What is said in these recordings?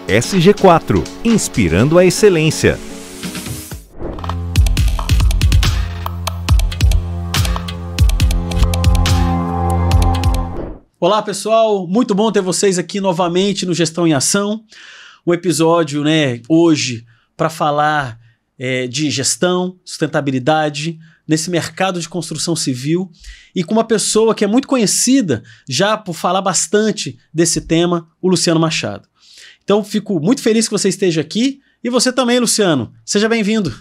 SG4, inspirando a excelência. Olá pessoal, muito bom ter vocês aqui novamente no Gestão em Ação. Um episódio, hoje para falar de gestão, sustentabilidade, nesse mercado de construção civil e com uma pessoa que é muito conhecida já por falar bastante desse tema, o Luciano Machado. Então fico muito feliz que você esteja aqui e você também, Luciano. Seja bem-vindo.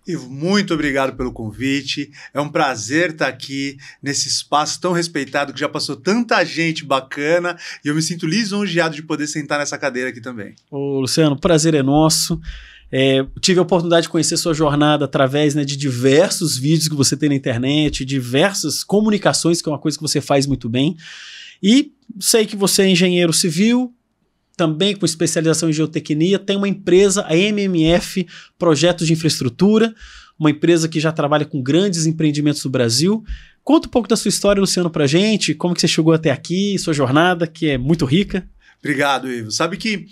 Ivo, muito obrigado pelo convite. É um prazer estar aqui nesse espaço tão respeitado que já passou tanta gente bacana e eu me sinto lisonjeado de poder sentar nessa cadeira aqui também. Ô, Luciano, o prazer é nosso. Tive a oportunidade de conhecer sua jornada através de diversos vídeos que você tem na internet, diversas comunicações, que é uma coisa que você faz muito bem. E sei que você é engenheiro civil, também com especialização em geotecnia, tem uma empresa, a MMF Projetos de Infraestrutura, uma empresa que já trabalha com grandes empreendimentos do Brasil. Conta um pouco da sua história, Luciano, pra gente, como que você chegou até aqui, sua jornada, que é muito rica. Obrigado, Ivo. Sabe que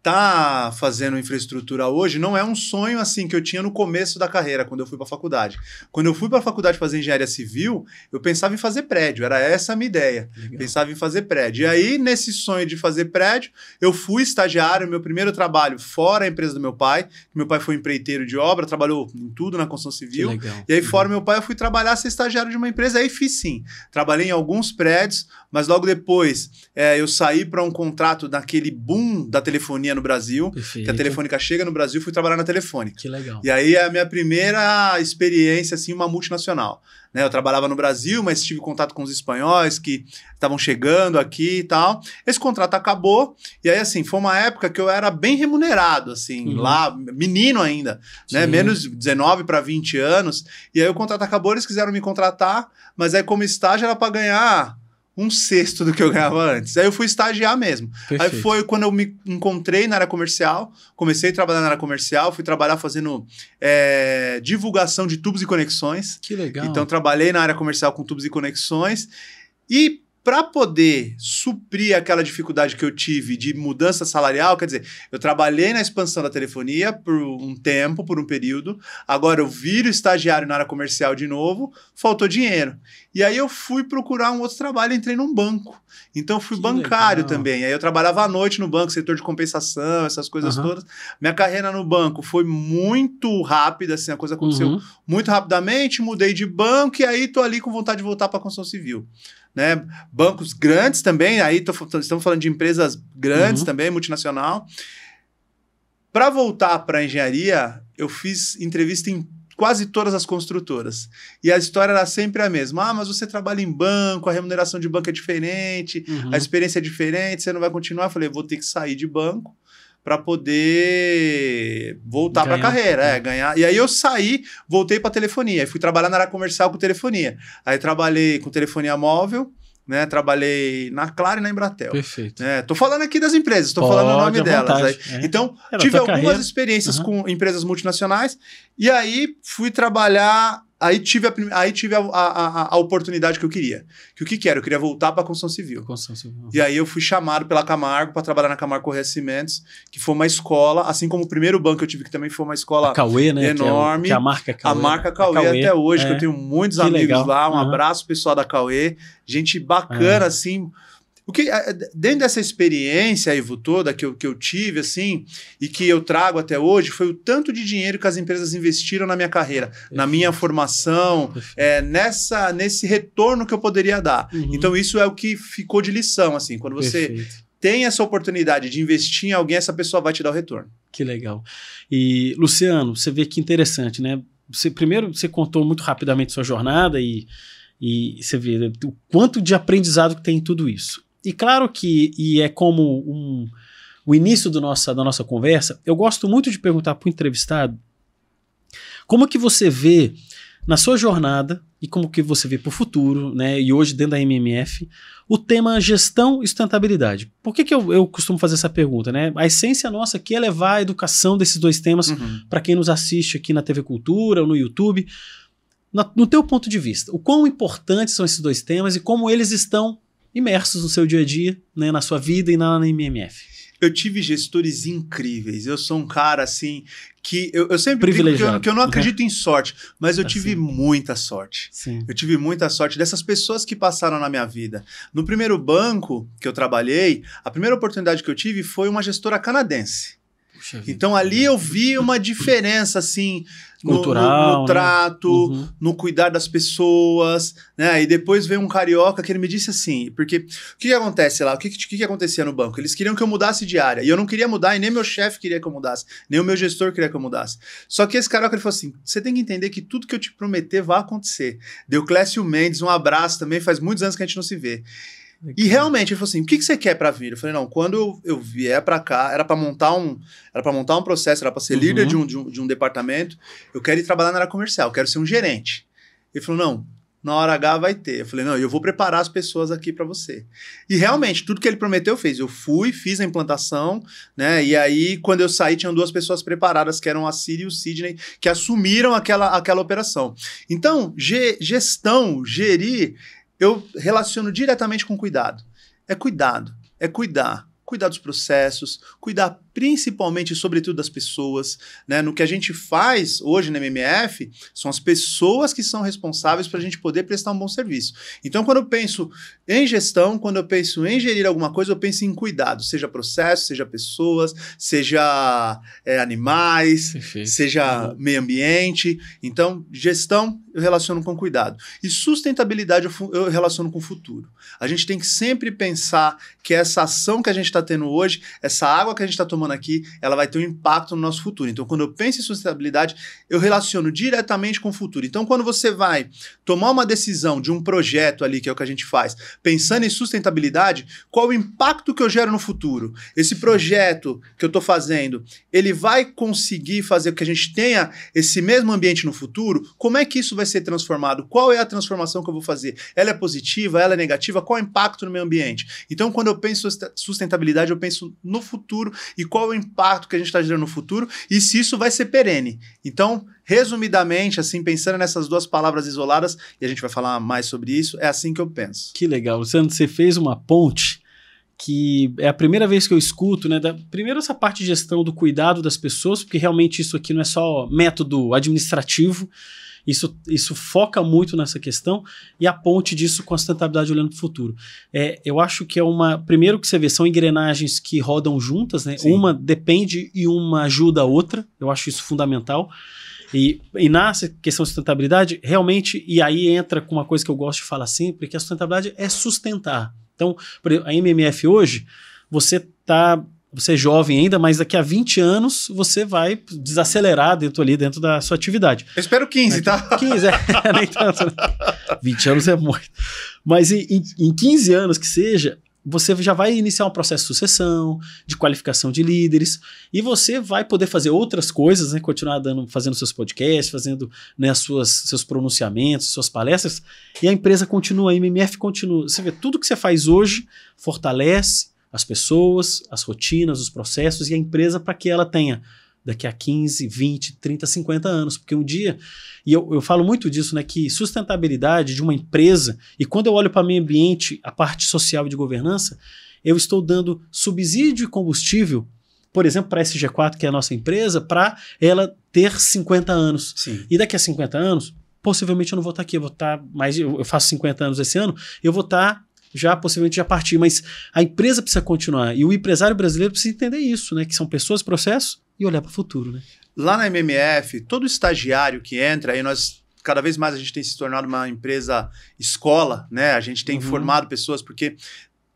tá fazendo infraestrutura hoje não é um sonho assim que eu tinha no começo da carreira, quando eu fui para a faculdade. Quando eu fui para a faculdade fazer engenharia civil, eu pensava em fazer prédio, era essa a minha ideia. Legal. Pensava em fazer prédio. E aí, nesse sonho de fazer prédio, eu fui estagiário, meu primeiro trabalho fora a empresa do meu pai, que meu pai foi empreiteiro de obra, trabalhou em tudo na construção civil. E aí, fora meu pai, eu fui trabalhar, ser estagiário de uma empresa, aí fiz sim. Trabalhei em alguns prédios, mas logo depois eu saí para um contrato naquele boom da telefonia no Brasil, Perfeito. Que a Telefônica chega no Brasil, fui trabalhar na Telefônica. Que legal. E aí é a minha primeira experiência, assim, uma multinacional. Eu trabalhava no Brasil, mas tive contato com os espanhóis que estavam chegando aqui e tal. Esse contrato acabou, e aí, assim, foi uma época que eu era bem remunerado, assim, lá, menino ainda, né? Menos 19 para 20 anos. E aí o contrato acabou, eles quiseram me contratar, mas aí como estágio era para ganhar um sexto do que eu ganhava antes. Aí eu fui estagiar mesmo. Perfeito. Aí foi quando eu me encontrei na área comercial, comecei a trabalhar na área comercial, fui trabalhar fazendo divulgação de tubos e conexões. Que legal. Então trabalhei na área comercial com tubos e conexões e para poder suprir aquela dificuldade que eu tive de mudança salarial, quer dizer, eu trabalhei na expansão da telefonia por um tempo, por um período, agora eu viro estagiário na área comercial de novo, faltou dinheiro. E aí eu fui procurar um outro trabalho, entrei num banco. Então eu fui bancário também. Aí eu trabalhava à noite no banco, setor de compensação, essas coisas todas. Minha carreira no banco foi muito rápida, assim, a coisa aconteceu muito rapidamente, mudei de banco e aí tô ali com vontade de voltar para a construção civil. Bancos grandes também, aí estamos falando de empresas grandes também, multinacional. Para voltar para a engenharia, eu fiz entrevista em quase todas as construtoras. E a história era sempre a mesma. Mas você trabalha em banco, a remuneração de banco é diferente, a experiência é diferente, você não vai continuar. Eu falei, vou ter que sair de banco para poder voltar para a carreira, ganhar. E aí eu saí, voltei para telefonia, aí fui trabalhar na área comercial com telefonia. Aí trabalhei com telefonia móvel, trabalhei na Claro e na Embratel. Perfeito. Tô falando aqui das empresas, tô falando o nome delas. Aí. Então, tive algumas experiências com empresas multinacionais e aí fui trabalhar. Aí tive a oportunidade que eu queria. O que era? Eu queria voltar para a construção civil. E aí eu fui chamado pela Camargo para trabalhar na Camargo Correia Cimentos, que foi uma escola, assim como o primeiro banco que eu tive, que também foi uma escola enorme. Que a marca é Cauê. A marca Cauê até hoje, que eu tenho muitos amigos lá. Um abraço pessoal da Cauê. Gente bacana, assim. Dentro dessa experiência, Ivo, toda que eu tive, assim, e que eu trago até hoje, foi o tanto de dinheiro que as empresas investiram na minha carreira, na minha formação, nesse retorno que eu poderia dar. Então, isso é o que ficou de lição, assim, quando você tem essa oportunidade de investir em alguém, essa pessoa vai te dar o retorno. Que legal. E, Luciano, você vê que interessante, né? Primeiro, você contou muito rapidamente sua jornada e você vê o quanto de aprendizado que tem em tudo isso. E claro que, é como o início da nossa conversa, eu gosto muito de perguntar para o entrevistado como que você vê na sua jornada e como que você vê para o futuro, e hoje dentro da MMF, o tema gestão e sustentabilidade. Por que eu costumo fazer essa pergunta? A essência nossa aqui é levar a educação desses dois temas para quem nos assiste aqui na TV Cultura ou no YouTube. No teu ponto de vista, o quão importantes são esses dois temas e como eles estão imersos no seu dia a dia, na sua vida e na MMF? Eu tive gestores incríveis. Eu sou um cara, assim, que eu sempre digo que eu não acredito em sorte, mas eu tive muita sorte. Sim. Eu tive muita sorte dessas pessoas que passaram na minha vida. No primeiro banco que eu trabalhei, a primeira oportunidade que eu tive foi uma gestora canadense. Então ali eu vi uma diferença, assim, cultural, no trato, né? no cuidar das pessoas, né? E depois veio um carioca que ele me disse assim, porque o que acontece lá? O que acontecia no banco? Eles queriam que eu mudasse de área, e eu não queria mudar, e nem meu chefe queria que eu mudasse, nem o meu gestor queria que eu mudasse. Só que esse carioca, ele falou assim, você tem que entender que tudo que eu te prometer vai acontecer. Deuclésio Mendes, um abraço também, faz muitos anos que a gente não se vê. E realmente, ele falou assim, o que você quer pra vir? Eu falei, não, quando eu vier pra cá, era pra montar um processo, era pra ser líder de um departamento, eu quero ir trabalhar na área comercial, eu quero ser um gerente. Ele falou, não, na hora H vai ter. Eu falei, não, eu vou preparar as pessoas aqui pra você. E realmente, tudo que ele prometeu, eu fiz. Eu fui, fiz a implantação, né, e aí, quando eu saí, tinham 2 pessoas preparadas, que eram a Siri e o Sidney, que assumiram aquela operação. Então, gerir, eu relaciono diretamente com cuidado. É cuidado, é cuidar dos processos, cuidar principalmente e sobretudo das pessoas, né? No que a gente faz hoje na MMF, são as pessoas que são responsáveis para a gente poder prestar um bom serviço. Então, quando eu penso em gestão, quando eu penso em gerir alguma coisa, eu penso em cuidado, seja processo, seja pessoas, seja animais, Perfeito. Seja meio ambiente. Então, gestão eu relaciono com cuidado. E sustentabilidade eu relaciono com o futuro. A gente tem que sempre pensar que essa ação que a gente está tendo hoje, essa água que a gente está tomando aqui, ela vai ter um impacto no nosso futuro. Então, quando eu penso em sustentabilidade, eu relaciono diretamente com o futuro. Então, quando você vai tomar uma decisão de um projeto ali, que é o que a gente faz, pensando em sustentabilidade, qual o impacto que eu gero no futuro? Esse projeto que eu estou fazendo, ele vai conseguir fazer com que a gente tenha esse mesmo ambiente no futuro? Como é que isso vai ser transformado? Qual é a transformação que eu vou fazer? Ela é positiva? Ela é negativa? Qual é o impacto no meio ambiente? Então, quando eu penso em sustentabilidade, eu penso no futuro e qual é o impacto que a gente está gerando no futuro e se isso vai ser perene. Então, resumidamente, assim, pensando nessas 2 palavras isoladas, e a gente vai falar mais sobre isso, é assim que eu penso. Que legal. Luciano, você fez uma ponte que é a primeira vez que eu escuto, né? Primeiro essa parte de gestão do cuidado das pessoas, porque realmente isso aqui não é só método administrativo, isso foca muito nessa questão e a ponte disso com a sustentabilidade olhando para o futuro. Eu acho que primeiro que você vê, são engrenagens que rodam juntas, né? Sim. Uma depende e uma ajuda a outra, eu acho isso fundamental. E na questão de sustentabilidade, realmente, e aí entra com uma coisa que eu gosto de falar sempre, que a sustentabilidade é sustentar. Então, por exemplo, a MMF hoje, você é jovem ainda, mas daqui a 20 anos você vai desacelerar dentro da sua atividade. Eu espero 15, tá? 15, nem tanto. Né? 20 anos é muito. Mas em 15 anos que seja, você já vai iniciar um processo de sucessão, de qualificação de líderes, e você vai poder fazer outras coisas, né? Continuar fazendo seus podcasts, fazendo, né, seus pronunciamentos, suas palestras, e a empresa continua, a MMF continua. Você vê, tudo que você faz hoje fortalece as pessoas, as rotinas, os processos e a empresa para que ela tenha daqui a 15, 20, 30, 50 anos. Porque um dia, e eu falo muito disso, né, que sustentabilidade de uma empresa, e quando eu olho para o meio ambiente, a parte social e de governança, eu estou dando subsídio e combustível, por exemplo, para a SG4, que é a nossa empresa, para ela ter 50 anos. Sim. E daqui a 50 anos, possivelmente eu não vou estar aqui, eu faço 50 anos esse ano, eu vou estar possivelmente já partir, mas a empresa precisa continuar e o empresário brasileiro precisa entender isso, né? Que são pessoas, processos e olhar para o futuro, né? Lá na MMF, todo estagiário que entra, aí cada vez mais a gente tem se tornado uma empresa escola, né? A gente tem formado pessoas porque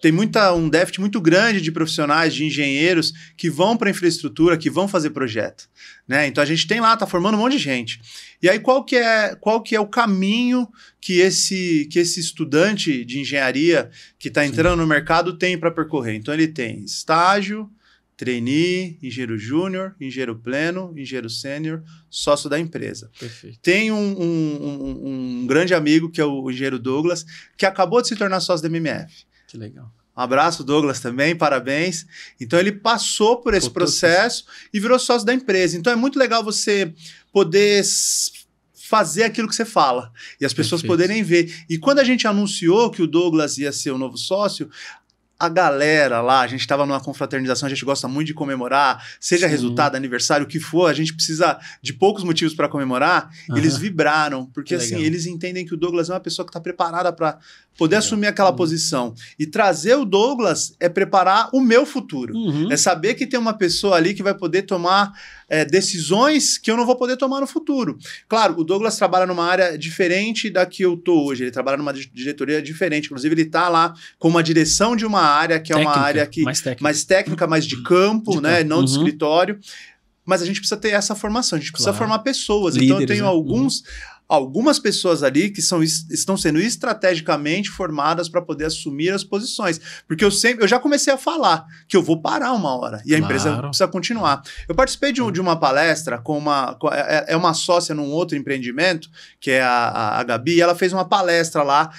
tem um déficit muito grande de profissionais, de engenheiros que vão para a infraestrutura, que vão fazer projeto, né? Então a gente tem lá, tá formando um monte de gente. E aí qual que é o caminho que esse estudante de engenharia que está entrando no mercado tem para percorrer? Então ele tem estágio, trainee, engenheiro júnior, engenheiro pleno, engenheiro sênior, sócio da empresa. Perfeito. Tem um grande amigo que é o engenheiro Douglas, que acabou de se tornar sócio da MMF. Que legal. Um abraço, Douglas, também, parabéns. Então, ele passou por esse processo e virou sócio da empresa. Então, é muito legal você poder fazer aquilo que você fala e as pessoas poderem ver. E quando a gente anunciou que o Douglas ia ser o novo sócio, a galera lá, a gente estava numa confraternização, a gente gosta muito de comemorar, seja resultado, aniversário, o que for, a gente precisa de poucos motivos para comemorar, eles vibraram, porque assim, eles entendem que o Douglas é uma pessoa que está preparada para poder assumir aquela posição. E trazer o Douglas é preparar o meu futuro. É saber que tem uma pessoa ali que vai poder tomar decisões que eu não vou poder tomar no futuro. Claro, o Douglas trabalha numa área diferente da que eu tô hoje. Ele trabalha numa diretoria diferente. Inclusive, ele tá lá com uma direção de uma área que técnica, é uma área que mais técnica, mais de campo, né? Não de escritório. Mas a gente precisa ter essa formação. A gente precisa formar pessoas. Líderes, então, eu tenho algumas pessoas ali que estão sendo estrategicamente formadas para poder assumir as posições. Porque eu já comecei a falar que eu vou parar uma hora e a empresa precisa continuar. Eu participei de uma palestra com uma sócia num outro empreendimento, que é a Gabi, e ela fez uma palestra lá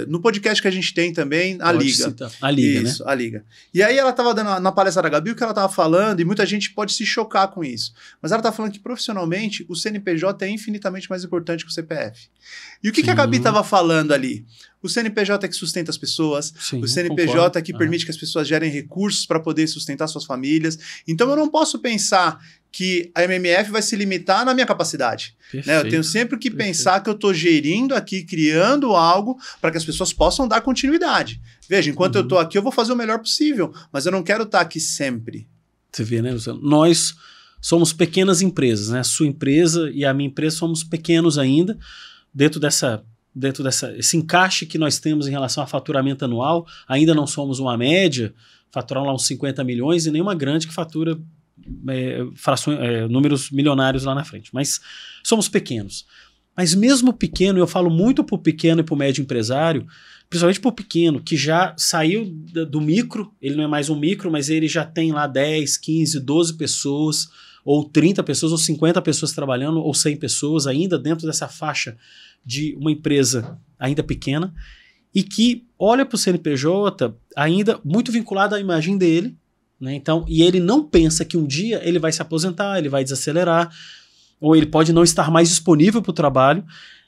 no podcast que a gente tem também, a Liga. Citar. A Liga, isso, né? A Liga. E aí ela estava dando na palestra da Gabi o que ela estava falando, e muita gente pode se chocar com isso. Mas ela estava falando que profissionalmente o CNPJ é infinitamente mais importante que o CPF. E o que a Gabi estava falando ali? O CNPJ é que sustenta as pessoas, o CNPJ é que permite que as pessoas gerem recursos para poder sustentar suas famílias. Então eu não posso pensar que a MMF vai se limitar na minha capacidade. Né? Eu tenho sempre que pensar que eu estou gerindo aqui, criando algo para que as pessoas possam dar continuidade. Veja, enquanto eu estou aqui, eu vou fazer o melhor possível, mas eu não quero estar aqui sempre. Você vê, né, Luciano? Nós somos pequenas empresas, né? A sua empresa e a minha empresa somos pequenos ainda, dentro desse encaixe que nós temos em relação a faturamento anual. Ainda não somos uma média, faturar lá uns 50 milhões, e nenhuma grande que fatura números milionários lá na frente. Mas somos pequenos. Mas mesmo pequeno, eu falo muito para o pequeno e para o médio empresário, principalmente para o pequeno, que já saiu do micro, ele não é mais um micro, mas ele já tem lá 10, 15, 12 pessoas, ou 30 pessoas, ou 50 pessoas trabalhando, ou 100 pessoas ainda dentro dessa faixa de uma empresa ainda pequena, e que olha para o CNPJ ainda muito vinculado à imagem dele, né? Então, e ele não pensa que um dia ele vai se aposentar, ele vai desacelerar, ou ele pode não estar mais disponível para o trabalho.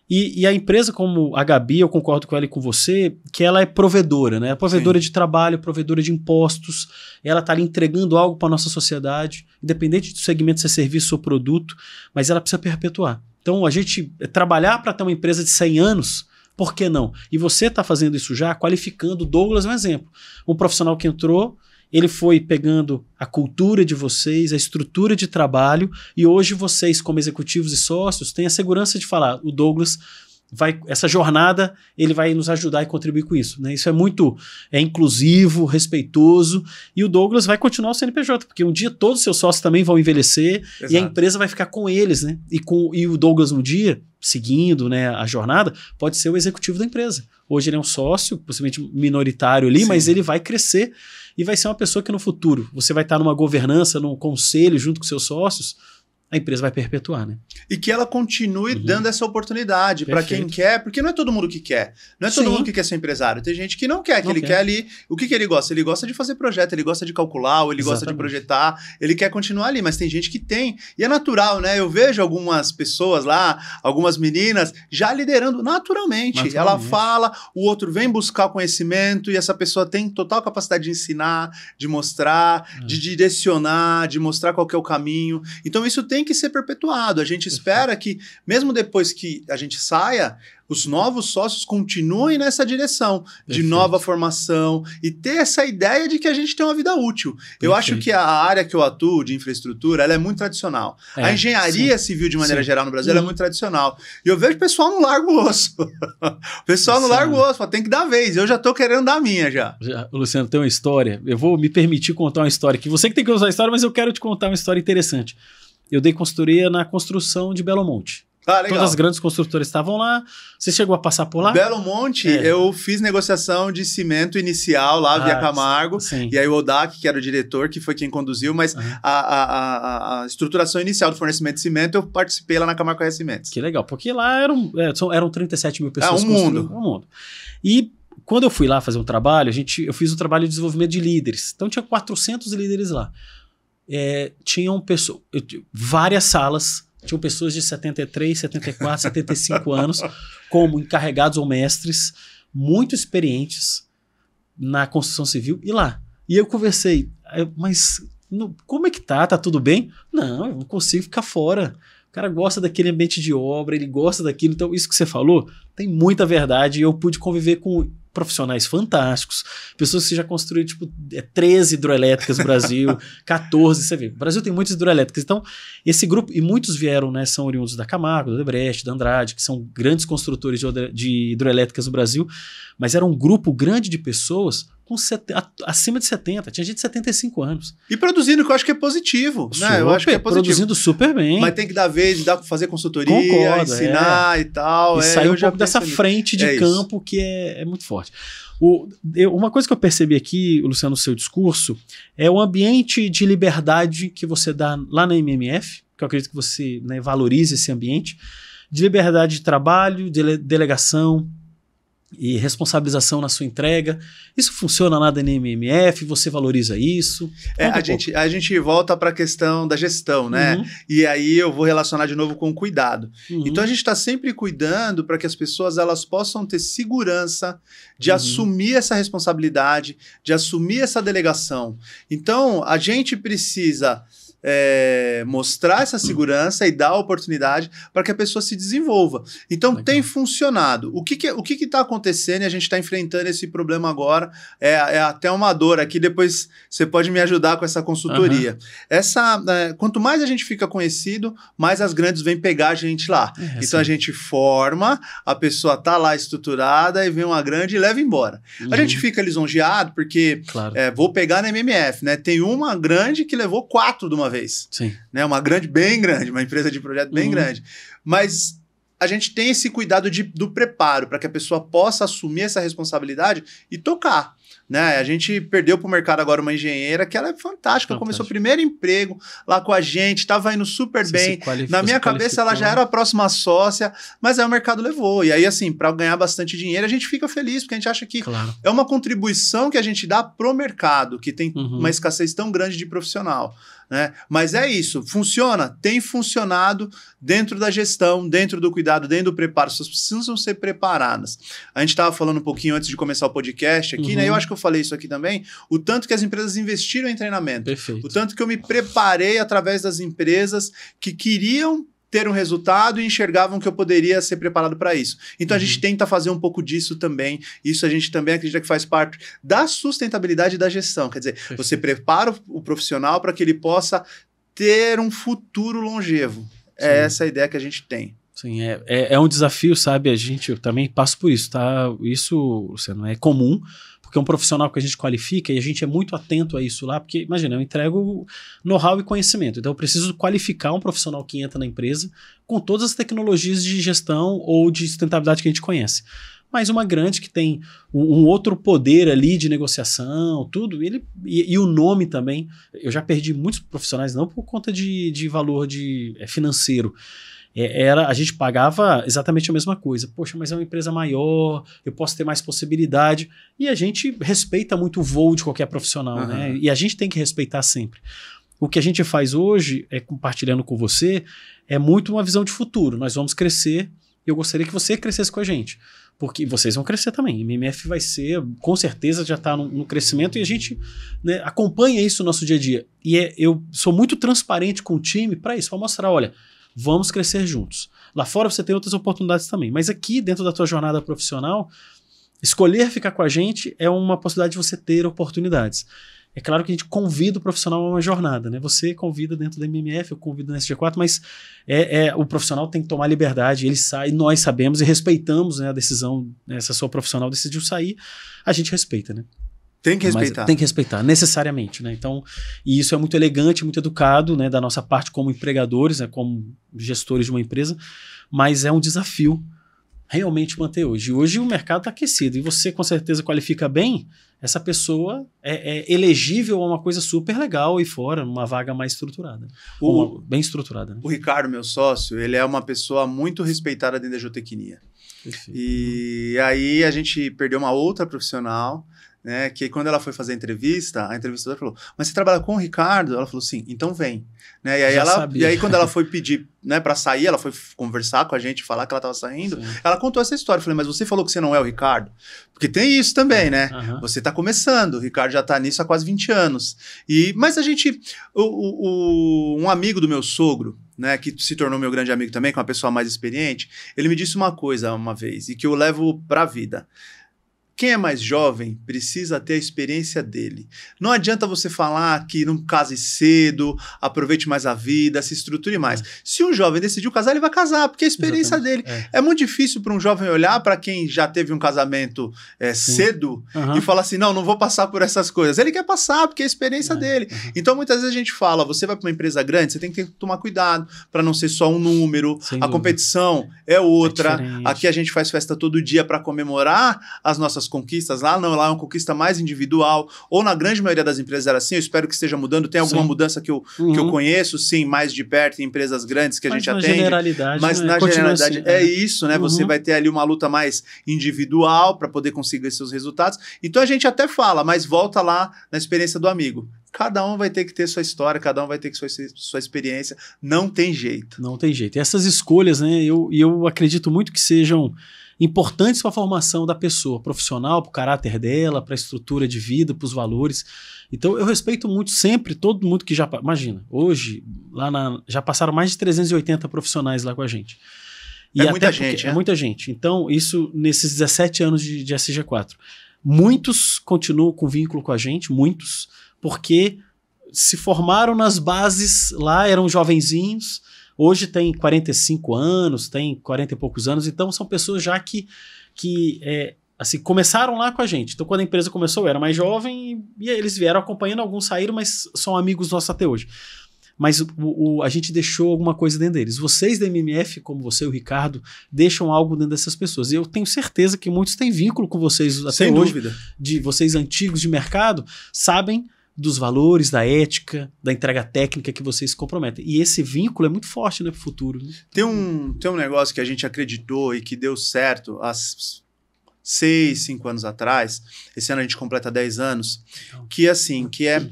E a empresa como a Gabi, eu concordo com ela e com você, que ela é provedora, né? Provedora de trabalho, provedora de impostos, ela está ali entregando algo para a nossa sociedade, independente do segmento se é serviço ou produto, mas ela precisa perpetuar. Então, a gente trabalhar para ter uma empresa de 100 anos, por que não? E você está fazendo isso já, qualificando. O Douglas é um exemplo. Um profissional que entrou, ele foi pegando a cultura de vocês, a estrutura de trabalho, e hoje vocês, como executivos e sócios, têm a segurança de falar, o Douglas essa jornada, ele vai nos ajudar e contribuir com isso, né? Isso é muito inclusivo, respeitoso, e o Douglas vai continuar o CNPJ, porque um dia todos os seus sócios também vão envelhecer. Exato. E a empresa vai ficar com eles, né? E o Douglas um dia, seguindo, né, a jornada, pode ser o executivo da empresa. Hoje ele é um sócio, possivelmente minoritário ali, mas ele vai crescer e vai ser uma pessoa que no futuro você vai estar numa governança, num conselho junto com seus sócios, a empresa vai perpetuar, né? E que ela continue dando essa oportunidade para quem quer, porque não é todo mundo que quer. Não é todo mundo que quer ser empresário. Tem gente que não quer, que ele quer ali. O que ele gosta? Ele gosta de fazer projeto, ele gosta de calcular, ou ele gosta de projetar, ele quer continuar ali, mas tem gente que tem. E é natural, né? Eu vejo algumas pessoas lá, algumas meninas, já liderando naturalmente. Ela fala, o outro vem buscar conhecimento e essa pessoa tem total capacidade de ensinar, de mostrar, de direcionar, de mostrar qual que é o caminho. Então isso tem que ser perpetuado. A gente espera que, mesmo depois que a gente saia, os novos sócios continuem nessa direção de nova formação e ter essa ideia de que a gente tem uma vida útil. Eu acho que a área que eu atuo de infraestrutura, ela é muito tradicional. A engenharia civil, de maneira geral, no Brasil, ela é muito tradicional. E eu vejo o pessoal no largo osso. O pessoal no largo osso, fala, tem que dar vez. Eu já tô querendo dar a minha já. Luciano, tem uma história. Eu vou me permitir contar uma história que você que tem que usar a história, mas eu quero te contar uma história interessante. Eu dei consultoria na construção de Belo Monte. Legal. Todas as grandes construtoras estavam lá. Você chegou a passar por lá? Belo Monte, eu fiz negociação de cimento inicial lá via Camargo. Sim. E aí o Odak, que era o diretor, que foi quem conduziu, mas a estruturação inicial do fornecimento de cimento, eu participei lá na Camargo Correia Cimentos. Que legal, porque lá eram 37 mil pessoas. Um mundo. E quando eu fui lá fazer um trabalho, eu fiz um trabalho de desenvolvimento de líderes. Então tinha 400 líderes lá. Tinham várias salas, tinham pessoas de 73, 74, 75 anos, como encarregados ou mestres, muito experientes, na construção civil e lá. E eu conversei, mas como é que tá? Tá tudo bem? Não, eu não consigo ficar fora. O cara gosta daquele ambiente de obra, ele gosta daquilo. Então, isso que você falou tem muita verdade. E eu pude conviver com profissionais fantásticos, pessoas que já construíram 13 hidroelétricas no Brasil, 14, você vê. O Brasil tem muitas hidroelétricas. Então, esse grupo, e muitos vieram, né, são oriundos da Camargo, da Odebrecht, da Andrade, que são grandes construtores de hidroelétricas no Brasil, mas era um grupo grande de pessoas acima de 70, tinha gente de 75 anos. E produzindo, que eu acho que é positivo. Né? Eu acho que é positivo. Produzindo super bem. Mas tem que dar vez, dá para fazer consultoria, ensinar e tal. E sair um pouco dessa frente de campo que é muito forte. Uma coisa que eu percebi aqui, Luciano, no seu discurso, é o ambiente de liberdade que você dá lá na MMF, que eu acredito que você, né, valorize esse ambiente, de liberdade de trabalho, de delegação e responsabilização na sua entrega. Isso funciona lá da NMMF? Você valoriza isso? A gente volta para a questão da gestão, né? Uhum. E aí eu vou relacionar de novo com o cuidado. Uhum. Então a gente está sempre cuidando para que as pessoas elas possam ter segurança de assumir essa responsabilidade, de assumir essa delegação. Então a gente precisa mostrar essa segurança e dar a oportunidade para que a pessoa se desenvolva. Então, legal. Tem funcionado. O que está acontecendo e a gente está enfrentando esse problema agora é até uma dor aqui, depois você pode me ajudar com essa consultoria. Quanto mais a gente fica conhecido, mais as grandes vêm pegar a gente lá. Então, a gente forma, a pessoa está lá estruturada e vem uma grande e leva embora. A gente fica lisonjeado porque, claro. Vou pegar na MMF, né? Tem uma grande que levou 4 de uma vez. Sim. Né? Uma grande, bem grande, uma empresa de projeto bem grande. Mas a gente tem esse cuidado do preparo para que a pessoa possa assumir essa responsabilidade e tocar. Né? A gente perdeu para o mercado agora uma engenheira que ela é fantástica, começou o primeiro emprego lá com a gente, estava indo super bem. Na minha cabeça ela já era a próxima sócia, mas aí o mercado levou. E aí, assim, para ganhar bastante dinheiro, a gente fica feliz, porque a gente acha que é uma contribuição que a gente dá pro mercado, que tem uma escassez tão grande de profissional. Né? Mas é isso, funciona, tem funcionado dentro da gestão, dentro do cuidado, dentro do preparo, as pessoas precisam ser preparadas. A gente estava falando um pouquinho antes de começar o podcast aqui, né? Eu acho que eu falei isso aqui também, o tanto que as empresas investiram em treinamento. Perfeito. O tanto que eu me preparei através das empresas que queriam ter um resultado e enxergavam que eu poderia ser preparado para isso. Então a gente tenta fazer um pouco disso também. Isso a gente também acredita que faz parte da sustentabilidade da gestão. Quer dizer, você prepara o profissional para que ele possa ter um futuro longevo. Sim. É essa a ideia que a gente tem. Sim, é um desafio, sabe? Eu também passo por isso, tá? Isso, Luciano, é comum, porque é um profissional que a gente qualifica e a gente é muito atento a isso lá, porque, imagina, eu entrego know-how e conhecimento, então eu preciso qualificar um profissional que entra na empresa com todas as tecnologias de gestão ou de sustentabilidade que a gente conhece. Mas uma grande que tem um outro poder ali de negociação, tudo, e o nome também, eu já perdi muitos profissionais, não por conta de valor financeiro, a gente pagava exatamente a mesma coisa. Poxa, mas é uma empresa maior, eu posso ter mais possibilidade. E a gente respeita muito o voo de qualquer profissional, né? E a gente tem que respeitar sempre. O que a gente faz hoje, compartilhando com você, é muito uma visão de futuro. Nós vamos crescer e eu gostaria que você crescesse com a gente. Porque vocês vão crescer também. A MMF vai ser, com certeza, já está no crescimento e a gente, né, acompanha isso no nosso dia a dia. E eu sou muito transparente com o time para isso, para mostrar, olha, vamos crescer juntos. Lá fora você tem outras oportunidades também. Mas aqui, dentro da tua jornada profissional, escolher ficar com a gente é uma possibilidade de você ter oportunidades. É claro que a gente convida o profissional a uma jornada, né? Você convida dentro da MMF, eu convido na SG4, mas o profissional tem que tomar liberdade, ele sai, nós sabemos e respeitamos, né, a decisão, né, se a sua profissional decidiu sair, a gente respeita, né? Tem que respeitar. Mas tem que respeitar, necessariamente, né? Então, e isso é muito elegante, muito educado, né, da nossa parte como empregadores, né, como gestores de uma empresa, mas é um desafio realmente manter hoje. E hoje o mercado está aquecido e você com certeza qualifica bem, essa pessoa é elegível a uma coisa super legal e fora, numa vaga mais estruturada. Bem estruturada. Né? O Ricardo, meu sócio, ele é uma pessoa muito respeitada dentro da geotecnia. Perfeito. E aí a gente perdeu uma outra profissional né? Que quando ela foi fazer a entrevistadora falou, mas você trabalha com o Ricardo? Ela falou, sim, então vem. Né? E aí quando ela foi pedir, né, para sair, ela foi conversar com a gente, falar que ela estava saindo, ela contou essa história. Eu falei, mas você falou que você não é o Ricardo? Porque tem isso também, né? Você está começando, o Ricardo já está nisso há quase 20 anos. Mas a gente, um amigo do meu sogro, né, que se tornou meu grande amigo também, que é uma pessoa mais experiente, ele me disse uma coisa uma vez, e que eu levo para a vida. Quem é mais jovem precisa ter a experiência dele. Não adianta você falar que não case cedo, aproveite mais a vida, se estruture mais. Se um jovem decidiu casar, ele vai casar, porque é a experiência dele. É muito difícil para um jovem olhar para quem já teve um casamento cedo e falar assim, não vou passar por essas coisas. Ele quer passar, porque é a experiência dele. Então, muitas vezes a gente fala, você vai para uma empresa grande, você tem que tomar cuidado para não ser só um número. A competição é outra. Aqui a gente faz festa todo dia para comemorar as nossas conquistas. Lá não, lá é uma conquista mais individual, ou na grande maioria das empresas era assim, eu espero que esteja mudando, tem alguma mudança que eu conheço, sim, mais de perto em empresas grandes que a gente atende, mas na generalidade é isso, né, você vai ter ali uma luta mais individual para poder conseguir seus resultados, então a gente até fala, mas volta lá na experiência do amigo. Cada um vai ter que ter sua história, cada um vai ter que ter sua experiência, não tem jeito. Não tem jeito. E essas escolhas, né, eu acredito muito que sejam importantes para a formação da pessoa, profissional, para o caráter dela, para a estrutura de vida, para os valores. Então eu respeito muito sempre todo mundo que já... Imagina, hoje já passaram mais de 380 profissionais lá com a gente. E muita gente, é muita gente. Então isso, nesses 17 anos de SG4, muitos continuam com vínculo com a gente, muitos, porque se formaram nas bases lá, eram jovenzinhos. Hoje tem 45 anos, tem 40 e poucos anos, então são pessoas já que assim, começaram lá com a gente. Então quando a empresa começou eu era mais jovem e eles vieram acompanhando, alguns saíram, mas são amigos nossos até hoje. Mas a gente deixou alguma coisa dentro deles. Vocês da MMF, como você e o Ricardo, deixam algo dentro dessas pessoas. E eu tenho certeza que muitos têm vínculo com vocês até sem hoje. Dúvida. De vocês antigos de mercado, sabem dos valores, da ética, da entrega técnica que vocês se comprometem. E esse vínculo é muito forte, né, para o futuro. Né? Tem um negócio que a gente acreditou e que deu certo há 6, 5 anos atrás. Esse ano a gente completa 10 anos. Que é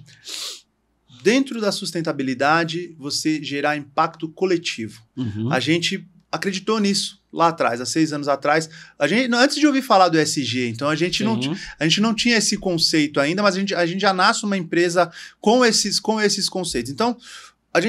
dentro da sustentabilidade você gerar impacto coletivo. A gente acreditou nisso lá atrás, há 6 anos atrás. Antes de ouvir falar do ESG, então a gente não tinha esse conceito ainda, mas a gente já nasce uma empresa com esses conceitos. Então,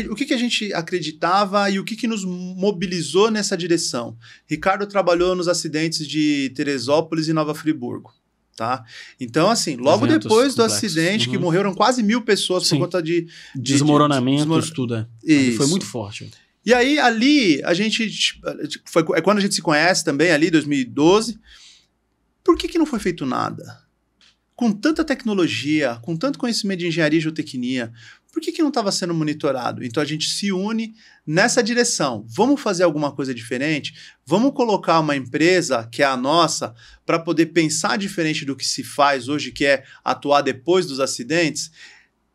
o que a gente acreditava e o que nos mobilizou nessa direção? Ricardo trabalhou nos acidentes de Teresópolis e Nova Friburgo. Tá? Então, assim, logo depois do acidente, que morreram quase 1.000 pessoas por conta de desmoronamentos, tudo. Foi muito forte. E aí, ali, é quando a gente se conhece também, ali, 2012. Por que não foi feito nada? Com tanta tecnologia, com tanto conhecimento de engenharia e geotecnia, por que não estava sendo monitorado? Então a gente se une nessa direção. Vamos fazer alguma coisa diferente? Vamos colocar uma empresa, que é a nossa, para poder pensar diferente do que se faz hoje, que é atuar depois dos acidentes?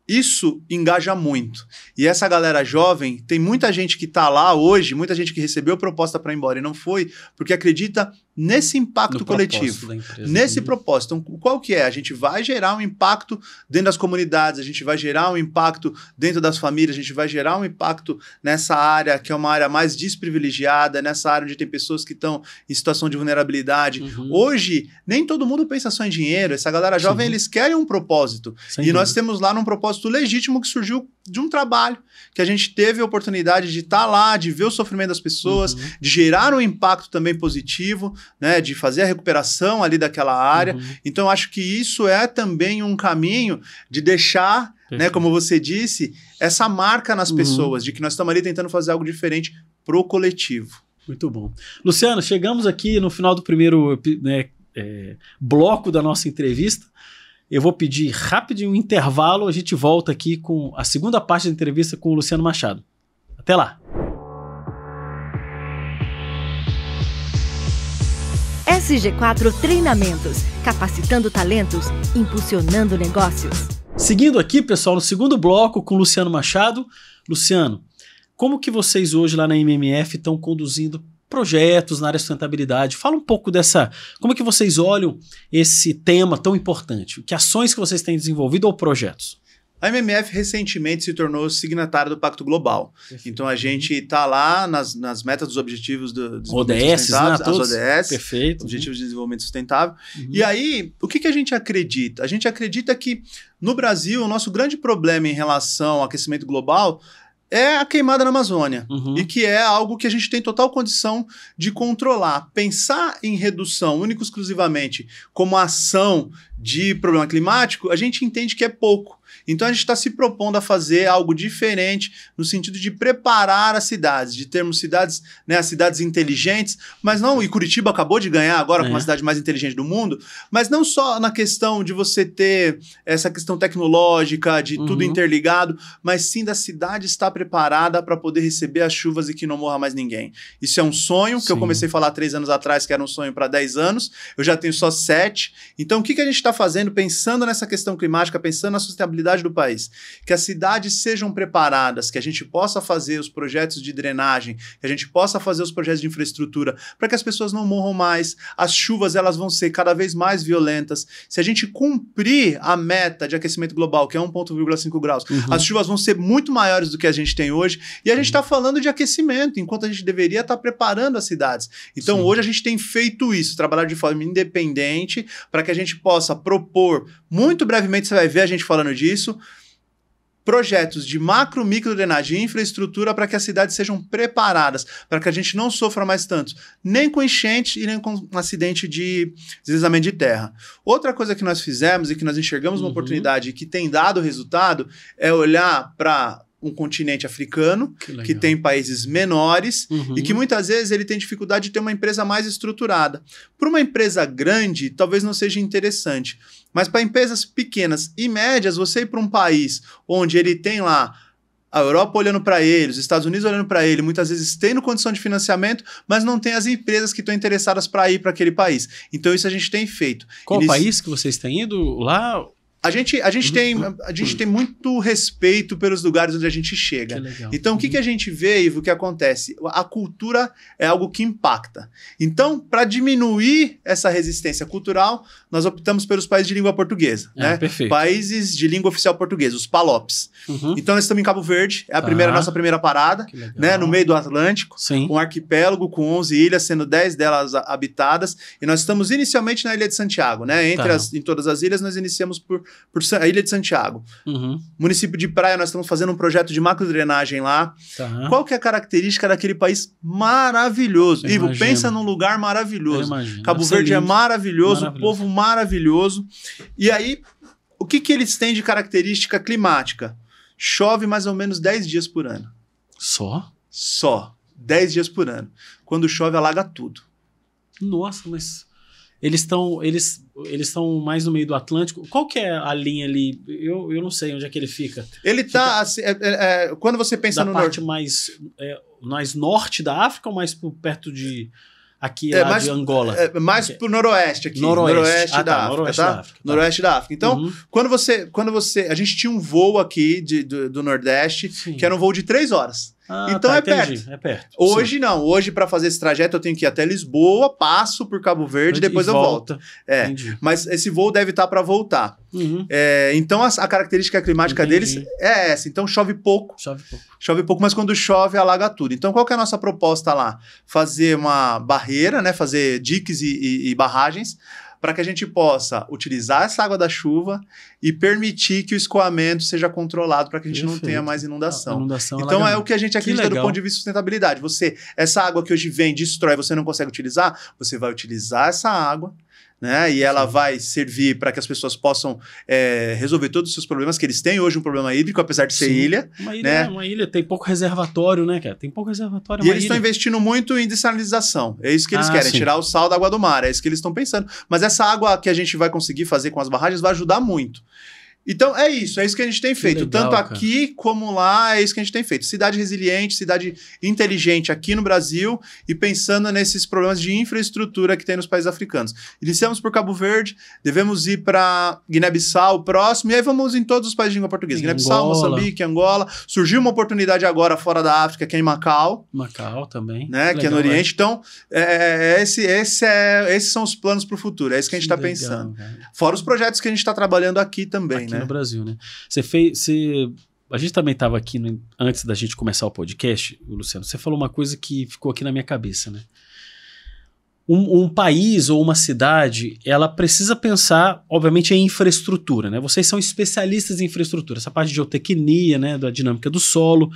Isso engaja muito. E essa galera jovem, tem muita gente que está lá hoje, muita gente que recebeu proposta para ir embora e não foi, porque acredita nesse impacto coletivo, nesse propósito. Então, qual que é? A gente vai gerar um impacto dentro das comunidades, a gente vai gerar um impacto dentro das famílias, a gente vai gerar um impacto nessa área que é uma área mais desprivilegiada, nessa área onde tem pessoas que estão em situação de vulnerabilidade. Hoje, nem todo mundo pensa só em dinheiro. Essa galera jovem, eles querem um propósito. Nós temos lá um propósito legítimo que surgiu de um trabalho, que a gente teve a oportunidade de estar lá, de ver o sofrimento das pessoas, de gerar um impacto também positivo, né, de fazer a recuperação ali daquela área. Então, eu acho que isso é também um caminho de deixar, né, como você disse, essa marca nas pessoas, de que nós estamos ali tentando fazer algo diferente pro coletivo. Muito bom. Luciano, chegamos aqui no final do primeiro bloco da nossa entrevista. Eu vou pedir rapidinho um intervalo, a gente volta aqui com a segunda parte da entrevista com o Luciano Machado. Até lá! SG4 Treinamentos, capacitando talentos, impulsionando negócios. Seguindo aqui, pessoal, no segundo bloco com o Luciano Machado. Luciano, como que vocês hoje lá na MMF estão conduzindo projetos na área de sustentabilidade. Fala um pouco dessa... Como é que vocês olham esse tema tão importante? Que ações que vocês têm desenvolvido ou projetos? A MMF recentemente se tornou signatária do Pacto Global. Perfeito. Então a gente está lá nas metas dos objetivos do desenvolvimento ODS, sustentável, né? Todos. as ODS, Perfeito. Objetivos de Desenvolvimento Sustentável. E aí, o que a gente acredita? A gente acredita que no Brasil o nosso grande problema em relação ao aquecimento global é a queimada na Amazônia, e que é algo que a gente tem total condição de controlar. Pensar em redução única e exclusivamente como ação de problema climático, a gente entende que é pouco. Então a gente está se propondo a fazer algo diferente no sentido de preparar as cidades, de termos cidades, né, as cidades inteligentes, mas não, e Curitiba acabou de ganhar agora como a cidade mais inteligente do mundo, mas não só na questão de você ter essa questão tecnológica, de tudo interligado, mas sim da cidade estar preparada para poder receber as chuvas e que não morra mais ninguém. Isso é um sonho que eu comecei a falar 3 anos atrás, que era um sonho para 10 anos, eu já tenho só 7. Então o que a gente está fazendo pensando nessa questão climática, pensando na sustentabilidade do país? Que as cidades sejam preparadas, que a gente possa fazer os projetos de drenagem, que a gente possa fazer os projetos de infraestrutura, para que as pessoas não morram mais, as chuvas elas vão ser cada vez mais violentas. Se a gente cumprir a meta de aquecimento global, que é 1,5 graus, as chuvas vão ser muito maiores do que a gente tem hoje, e a gente está falando de aquecimento, enquanto a gente deveria estar preparando as cidades. Então hoje a gente tem feito isso, trabalhar de forma independente, para que a gente possa propor, muito brevemente você vai ver a gente falando disso, projetos de macro, micro drenagem e infraestrutura para que as cidades sejam preparadas, para que a gente não sofra mais tanto, nem com enchente e nem com acidente de deslizamento de terra. Outra coisa que nós fizemos e que nós enxergamos uma oportunidade que tem dado resultado é olhar para um continente africano, que tem países menores e que muitas vezes ele tem dificuldade de ter uma empresa mais estruturada. Para uma empresa grande, talvez não seja interessante, mas para empresas pequenas e médias, você ir para um país onde ele tem lá a Europa olhando para ele, os Estados Unidos olhando para ele, muitas vezes tendo condição de financiamento, mas não tem as empresas que estão interessadas para ir para aquele país. Então isso a gente tem feito. Qual país que vocês têm ido lá? A gente tem muito respeito pelos lugares onde a gente chega. Que legal. Então, o que a gente vê, Ivo, o que acontece? A cultura é algo que impacta. Então, para diminuir essa resistência cultural, nós optamos pelos países de língua portuguesa. Né? Perfeito. Países de língua oficial portuguesa, os PALOPs. Então, nós estamos em Cabo Verde, é a nossa primeira parada, né? No meio do Atlântico, um arquipélogo com 11 ilhas, sendo 10 delas habitadas. E nós estamos inicialmente na Ilha de Santiago. Né? Em todas as ilhas, nós iniciamos por a Ilha de Santiago. Município de Praia, nós estamos fazendo um projeto de macrodrenagem lá. Qual que é a característica daquele país maravilhoso? Ivo, pensa num lugar maravilhoso. Cabo Verde é maravilhoso, o povo maravilhoso. E aí, o que eles têm de característica climática? Chove mais ou menos 10 dias por ano. Só? Só. 10 dias por ano. Quando chove, alaga tudo. Nossa, mas... Eles estão mais no meio do Atlântico. Qual que é a linha ali? Eu não sei onde é que ele fica. Ele está... quando você pensa no norte... mais norte da África ou mais perto de... Aqui mais, de Angola? Mais pro noroeste aqui. Noroeste da África. Noroeste da África. Então, quando você... A gente tinha um voo aqui do Nordeste, que era um voo de 3 horas. Então entendi. É perto. Hoje não. Hoje, para fazer esse trajeto, eu tenho que ir até Lisboa, passo por Cabo Verde e depois eu volto. Mas esse voo deve estar para voltar. Então, a característica climática deles é essa. Então, chove pouco. Chove pouco, mas quando chove, alaga tudo. Então, qual que é a nossa proposta lá? Fazer uma barreira, né? Fazer diques e barragens, para que a gente possa utilizar essa água da chuva e permitir que o escoamento seja controlado para que a gente não tenha mais inundação. Então é o que a gente acredita do ponto de vista de sustentabilidade. Essa água que hoje vem, destrói, você não consegue utilizar, você vai utilizar essa água, né? E ela vai servir para que as pessoas possam resolver todos os seus problemas, que eles têm hoje um problema hídrico, apesar de ser ilha. Uma ilha tem pouco reservatório, né, cara? Tem pouco reservatório. E eles estão investindo muito em dessalinização. É isso que eles querem, tirar o sal da água do mar. É isso que eles estão pensando. Mas essa água que a gente vai conseguir fazer com as barragens vai ajudar muito. Então, é isso que a gente tem feito. Legal, tanto aqui como lá, é isso que a gente tem feito. Cidade resiliente, cidade inteligente aqui no Brasil e pensando nesses problemas de infraestrutura que tem nos países africanos. Iniciamos por Cabo Verde, devemos ir para Guiné-Bissau, próximo, e aí vamos em todos os países de língua portuguesa. Guiné-Bissau, Moçambique, Angola. Surgiu uma oportunidade agora fora da África, que é em Macau. Macau também. Né, legal, que é no Oriente. Então, esses são os planos para o futuro. É isso que a gente está pensando. Cara. Fora os projetos que a gente está trabalhando aqui também, aqui né? no Brasil, né? A gente também estava aqui, antes da gente começar o podcast, Luciano, você falou uma coisa que ficou aqui na minha cabeça, né? Um país ou uma cidade, ela precisa pensar, obviamente, em infraestrutura, né? Vocês são especialistas em infraestrutura, essa parte de geotecnia, né, da dinâmica do solo,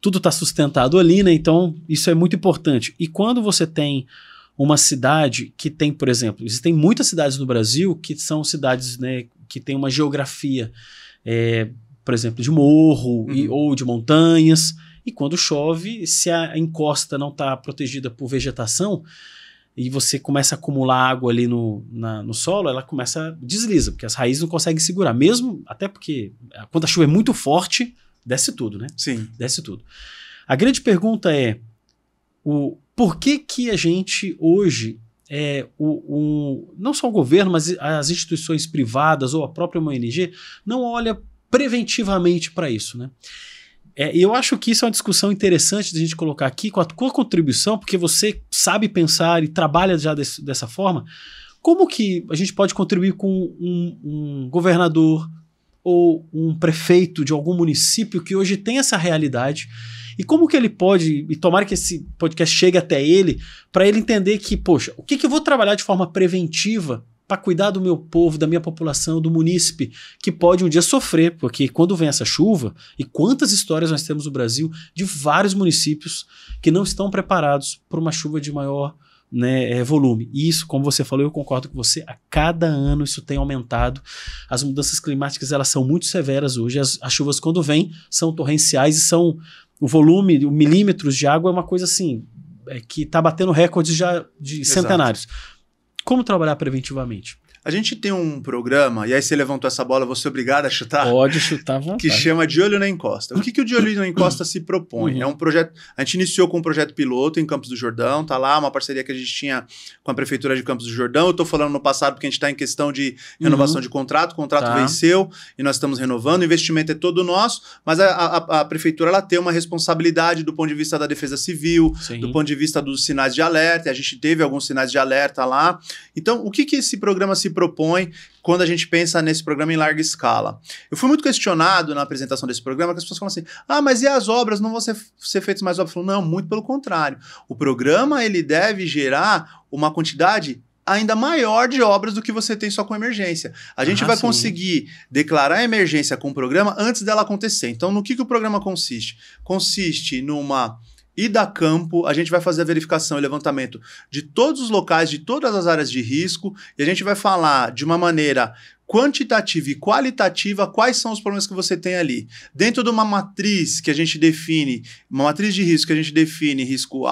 tudo está sustentado ali, né? Então, isso é muito importante. E quando você tem uma cidade que tem, por exemplo, existem muitas cidades no Brasil que são cidades, né, que têm uma geografia, por exemplo, de morro ou de montanhas, e quando chove, se a encosta não está protegida por vegetação e você começa a acumular água ali no solo, ela desliza, porque as raízes não conseguem segurar, mesmo, até porque quando a chuva é muito forte, desce tudo, né? Sim. Desce tudo. A grande pergunta é, por que a gente hoje, não só o governo, mas as instituições privadas ou a própria ONG, não olha preventivamente para isso, né? Eu acho que isso é uma discussão interessante de a gente colocar aqui com a tua contribuição, porque você sabe pensar e trabalha já dessa forma. Como que a gente pode contribuir com um governador ou um prefeito de algum município que hoje tem essa realidade? E como que ele pode, e tomara que esse podcast chegue até ele, para ele entender que, poxa, o que eu vou trabalhar de forma preventiva para cuidar do meu povo, da minha população, do munícipe, que pode um dia sofrer, porque quando vem essa chuva, e quantas histórias nós temos no Brasil de vários municípios que não estão preparados para uma chuva de maior, né, volume. E isso, como você falou, eu concordo com você, a cada ano isso tem aumentado. As mudanças climáticas, elas são muito severas hoje, as chuvas quando vêm são torrenciais e são o volume, milímetros de água é uma coisa assim, que está batendo recordes já de centenários. Como trabalhar preventivamente? A gente tem um programa, e aí você levantou essa bola, eu vou ser obrigado a chutar. Pode chutar à vontade. Que chama De Olho na Encosta. O que o De Olho na Encosta se propõe? É um projeto, a gente iniciou com um projeto piloto em Campos do Jordão, tá lá, uma parceria que a gente tinha com a Prefeitura de Campos do Jordão. Eu tô falando no passado porque a gente está em questão de renovação de contrato, o contrato venceu e nós estamos renovando, o investimento é todo nosso, mas a Prefeitura ela tem uma responsabilidade do ponto de vista da defesa civil, do ponto de vista dos sinais de alerta, a gente teve alguns sinais de alerta lá. Então, o que esse programa se propõe quando a gente pensa nesse programa em larga escala? Eu fui muito questionado na apresentação desse programa, que as pessoas falam assim, mas e as obras? Não vão ser feitas mais obras? Eu falo, não, muito pelo contrário. O programa ele deve gerar uma quantidade ainda maior de obras do que você tem só com emergência. A gente vai conseguir declarar a emergência com o programa antes dela acontecer. Então, no que o programa consiste? Consiste numa ida a campo, a gente vai fazer a verificação e levantamento de todos os locais, de todas as áreas de risco, e a gente vai falar de uma maneira quantitativa e qualitativa quais são os problemas que você tem ali. Dentro de uma matriz que a gente define, uma matriz de risco que a gente define risco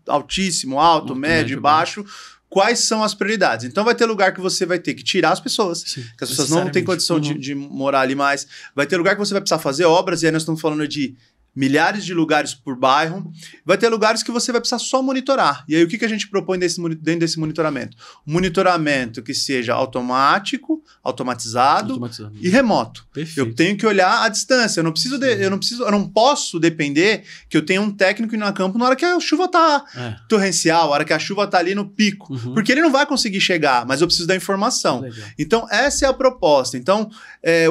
altíssimo, alto, médio e baixo, quais são as prioridades. Então vai ter lugar que você vai ter que tirar as pessoas, que as pessoas não têm condição de morar ali mais. Vai ter lugar que você vai precisar fazer obras, e aí nós estamos falando de milhares de lugares por bairro. Vai ter lugares que você vai precisar só monitorar. E aí o que a gente propõe dentro desse monitoramento? Um monitoramento que seja automático, automatizado e remoto. Perfeito. Eu tenho que olhar à distância. Eu não posso depender que eu tenha um técnico indo a campo na hora que a chuva tá torrencial, na hora que a chuva tá ali no pico. Porque ele não vai conseguir chegar, mas eu preciso da informação. Legal. Então, essa é a proposta. Então,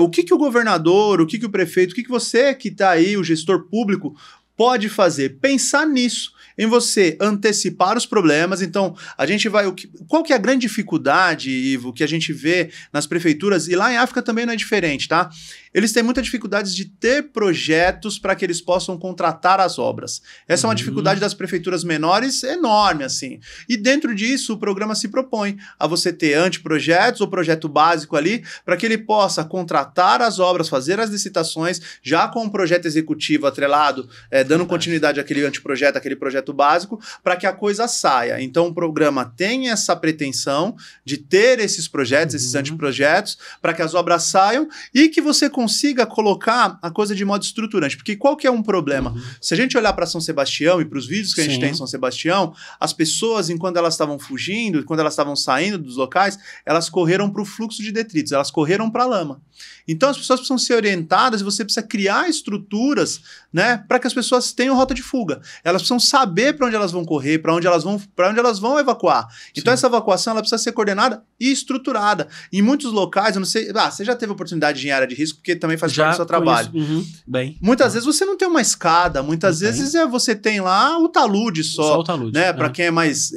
o que o governador, o que o prefeito, o que você que tá aí, o gestor público, pode fazer? Pensar nisso, em você antecipar os problemas. Então, a gente vai... Qual que é a grande dificuldade, Ivo, que a gente vê nas prefeituras, e lá em África também não é diferente, tá? Eles têm muita dificuldade de ter projetos para que eles possam contratar as obras. Essa é uma dificuldade das prefeituras menores enorme, assim. E dentro disso, o programa se propõe a você ter anteprojetos ou projeto básico ali, para que ele possa contratar as obras, fazer as licitações, já com um projeto executivo atrelado, dando continuidade àquele anteprojeto, àquele projeto projeto básico para que a coisa saia. Então o programa tem essa pretensão de ter esses projetos, esses anteprojetos, para que as obras saiam e que você consiga colocar a coisa de modo estruturante. Porque qual que é um problema? Se a gente olhar para São Sebastião e para os vídeos que a gente tem em São Sebastião, as pessoas, enquanto elas estavam fugindo, quando elas estavam saindo dos locais, elas correram para o fluxo de detritos, elas correram para a lama. Então as pessoas precisam ser orientadas e você precisa criar estruturas, né, para que as pessoas tenham rota de fuga. Elas precisam saber para onde elas vão correr, para onde elas vão evacuar. Então essa evacuação ela precisa ser coordenada e estruturada. Em muitos locais, eu não sei, você já teve oportunidade de ir em área de risco porque também faz parte do seu trabalho. Bem. Muitas vezes você não tem uma escada, muitas vezes você tem lá o talude só o talude, né? Para quem é mais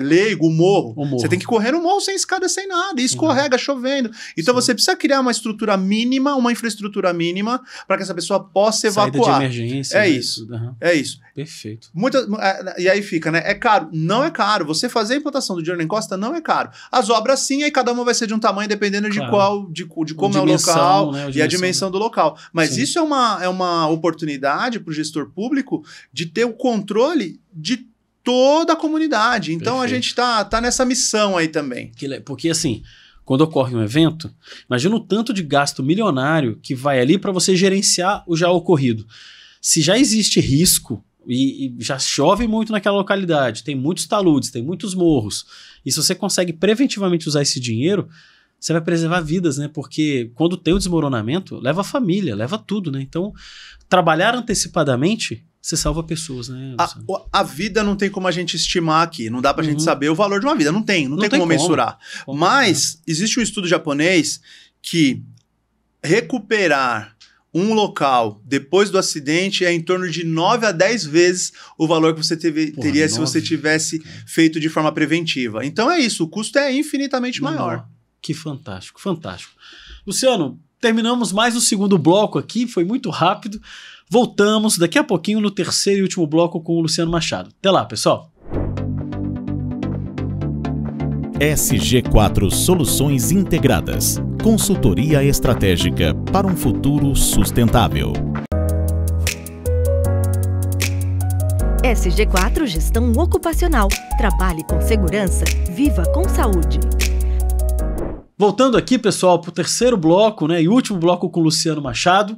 leigo, o morro. Você tem que correr no morro sem escada, sem nada, e escorrega chovendo. Então você precisa criar uma estrutura mínima, uma infraestrutura mínima para que essa pessoa possa evacuar. Saída de emergência. É isso. É isso. Perfeito. E aí fica, né? É caro? Não é caro. Você fazer a implantação do Journey Costa não é caro. As obras sim, aí cada uma vai ser de um tamanho dependendo de como é o local, né? E a dimensão do local. Mas isso é uma oportunidade para o gestor público de ter o controle de toda a comunidade. Então a gente tá nessa missão aí também. Porque assim, quando ocorre um evento, imagina o tanto de gasto milionário que vai ali para você gerenciar o já ocorrido. Se já existe risco e já chove muito naquela localidade, tem muitos taludes, tem muitos morros, e se você consegue preventivamente usar esse dinheiro, você vai preservar vidas, né? Porque quando tem o desmoronamento, leva a família, leva tudo, né? Então, trabalhar antecipadamente, você salva pessoas, né? A vida não tem como a gente estimar aqui, não dá pra gente saber o valor de uma vida, não tem como mensurar. Mas existe um estudo japonês que recuperar um local depois do acidente é em torno de 9 a 10 vezes o valor que você teria se você tivesse feito de forma preventiva. Então é isso, o custo é infinitamente maior. Que fantástico, fantástico. Luciano, terminamos mais o segundo bloco aqui, foi muito rápido. Voltamos daqui a pouquinho no terceiro e último bloco com o Luciano Machado. Até lá, pessoal. SG4 Soluções Integradas. Consultoria estratégica para um futuro sustentável. SG4 Gestão Ocupacional. Trabalhe com segurança, viva com saúde. Voltando aqui, pessoal, para o terceiro bloco, né, e último bloco com o Luciano Machado,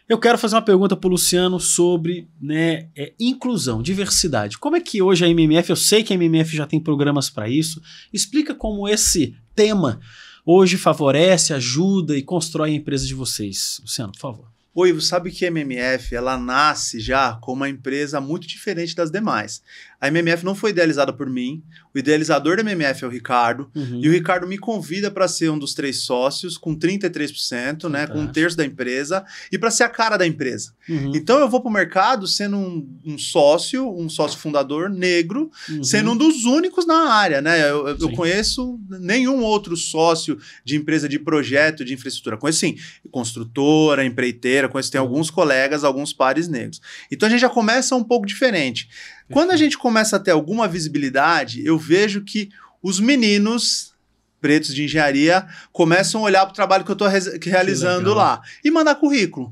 eu quero fazer uma pergunta para o Luciano sobre, né, inclusão, diversidade. Como é que hoje a MMF, eu sei que a MMF já tem programas para isso, explica como esse tema hoje favorece, ajuda e constrói a empresa de vocês. Luciano, por favor. Oi, você sabe que a MMF, ela nasce já como uma empresa muito diferente das demais. A MMF não foi idealizada por mim, o idealizador da MMF é o Ricardo, e o Ricardo me convida para ser um dos 3 sócios, com 33%, né, com 1/3 da empresa, e para ser a cara da empresa. Então eu vou para o mercado sendo um sócio fundador negro, sendo um dos únicos na área, né? Eu conheço nenhum outro sócio de empresa de projeto de infraestrutura. Conheço sim, construtora, empreiteira, tem alguns colegas, alguns pares negros. Então a gente já começa um pouco diferente. Quando a gente começa a ter alguma visibilidade, eu vejo que os meninos pretos de engenharia começam a olhar para o trabalho que eu estou realizando lá e mandar currículo.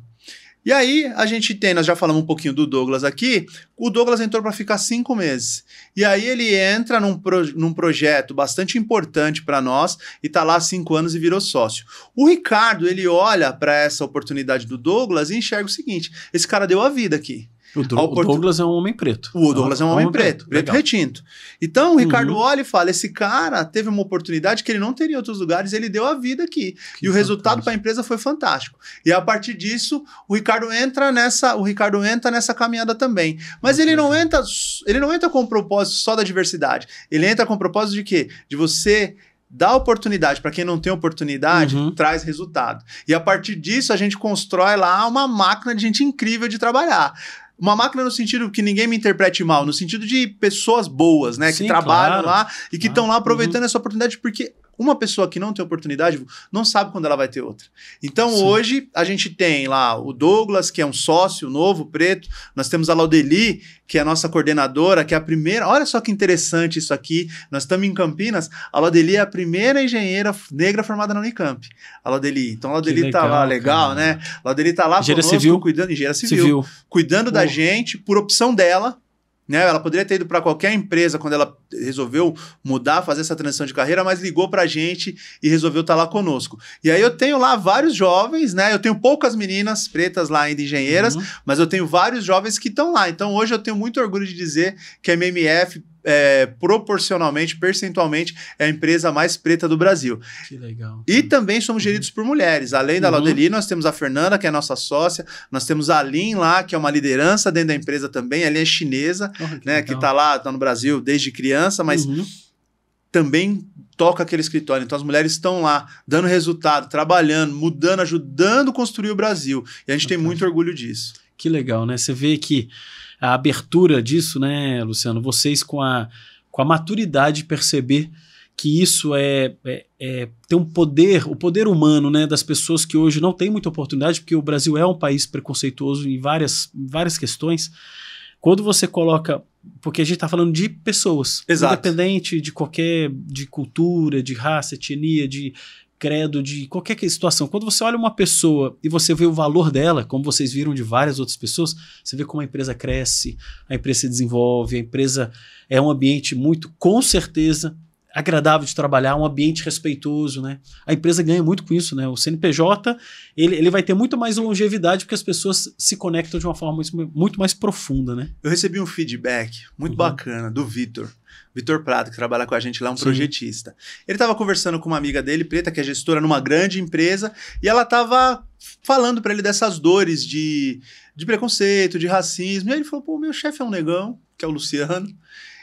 E aí a gente tem, nós já falamos um pouquinho do Douglas aqui, o Douglas entrou para ficar 5 meses. E aí ele entra num projeto bastante importante para nós e está lá há 5 anos e virou sócio. O Ricardo, ele olha para essa oportunidade do Douglas e enxerga o seguinte, esse cara deu a vida aqui. O Douglas é um homem preto. O Douglas é um homem preto retinto. Então o Ricardo olha e fala, esse cara teve uma oportunidade que ele não teria em outros lugares, ele deu a vida aqui. E o resultado para a empresa foi fantástico. E a partir disso, o Ricardo entra nessa caminhada também. Mas ele não entra com o propósito só da diversidade. Ele entra com o propósito de quê? De você dar oportunidade para quem não tem oportunidade, traz resultado. E a partir disso, a gente constrói lá uma máquina de gente incrível de trabalhar. Uma máquina no sentido que ninguém me interprete mal, no sentido de pessoas boas, né? Que trabalham lá e que estão lá aproveitando essa oportunidade, porque uma pessoa que não tem oportunidade não sabe quando ela vai ter outra. Então hoje a gente tem lá o Douglas, que é um sócio novo, preto, nós temos a Laudeli, que é a nossa coordenadora, que é a primeira, olha só que interessante isso aqui, nós estamos em Campinas, a Laudeli é a primeira engenheira negra formada na Unicamp, a Laudeli. Então a Laudeli tá lá, legal, né? A Laudeli tá lá Engenharia conosco, Civil. cuidando, Engenharia Civil. Cuidando da gente, por opção dela, né? Ela poderia ter ido para qualquer empresa quando ela resolveu mudar, fazer essa transição de carreira, mas ligou para a gente e resolveu estar lá conosco. E aí eu tenho lá vários jovens, né? Eu tenho poucas meninas pretas lá ainda engenheiras, mas eu tenho vários jovens que estão lá. Então hoje eu tenho muito orgulho de dizer que a MMF proporcionalmente, percentualmente, é a empresa mais preta do Brasil. Que legal. E também somos geridos por mulheres. Além da Laudeli, nós temos a Fernanda, que é a nossa sócia, nós temos a Lin lá, que é uma liderança dentro da empresa também. A Lin é chinesa, né, que está lá, está no Brasil desde criança, mas também toca aquele escritório. Então as mulheres estão lá, dando resultado, trabalhando, mudando, ajudando a construir o Brasil. E a gente tem muito orgulho disso. Que legal, né? Você vê que a abertura disso, né, Luciano? Vocês com a maturidade de perceber que isso tem um poder, o poder humano, né, das pessoas que hoje não têm muita oportunidade, porque o Brasil é um país preconceituoso em várias questões. Quando você coloca... Porque a gente está falando de pessoas. Exato. Independente de cultura, de raça, etnia, de credo, de qualquer situação. Quando você olha uma pessoa e você vê o valor dela, como vocês viram de várias outras pessoas, você vê como a empresa cresce, a empresa se desenvolve, a empresa é um ambiente muito, com certeza, agradável de trabalhar, um ambiente respeitoso, né? A empresa ganha muito com isso, né? O CNPJ, ele vai ter muito mais longevidade porque as pessoas se conectam de uma forma muito mais profunda, né? Eu recebi um feedback muito bacana do Vitor Prado, que trabalha com a gente lá, um projetista. Ele estava conversando com uma amiga dele, preta, que é gestora numa grande empresa, e ela estava falando para ele dessas dores de preconceito, de racismo, e aí ele falou, pô, meu chefe é um negão, que é o Luciano,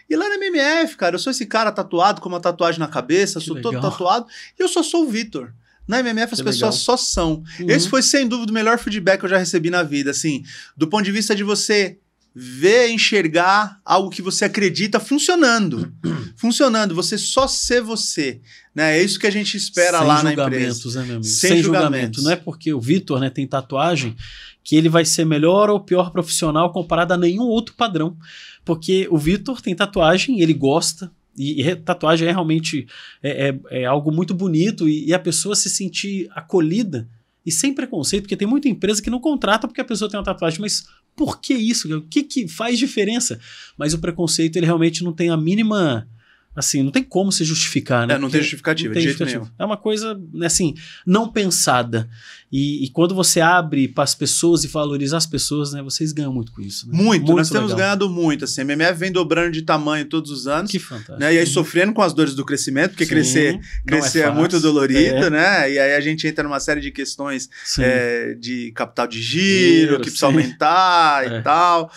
e lá na MMF, cara, eu sou esse cara tatuado com uma tatuagem na cabeça, sou todo tatuado, e eu só sou o Vitor. Na MMF as pessoas só são. Esse foi, sem dúvida, o melhor feedback que eu já recebi na vida, assim, do ponto de vista de você ver, enxergar algo que você acredita funcionando. Funcionando, você só ser você. Né? É isso que a gente espera lá na empresa. Né, meu amigo? Sem julgamentos. Não é porque o Vitor, né, tem tatuagem que ele vai ser melhor ou pior profissional comparado a nenhum outro padrão. Porque o Vitor tem tatuagem, ele gosta, e tatuagem é realmente algo muito bonito, e a pessoa se sentir acolhida e sem preconceito, porque tem muita empresa que não contrata porque a pessoa tem uma tatuagem, mas por que isso? O que faz diferença? Mas o preconceito, ele realmente não tem a mínima... Assim, não tem como se justificar, né? Não tem justificativa, de jeito nenhum. É uma coisa, assim, não pensada. E quando você abre para as pessoas e valoriza as pessoas, né? Vocês ganham muito com isso. Né? Muito, nós temos ganhado muito. Assim, a MMF vem dobrando de tamanho todos os anos. Que fantástico. Né? E aí sofrendo com as dores do crescimento, porque crescer é muito dolorido, né? E aí a gente entra numa série de questões de capital de giro, que precisa aumentar e tal.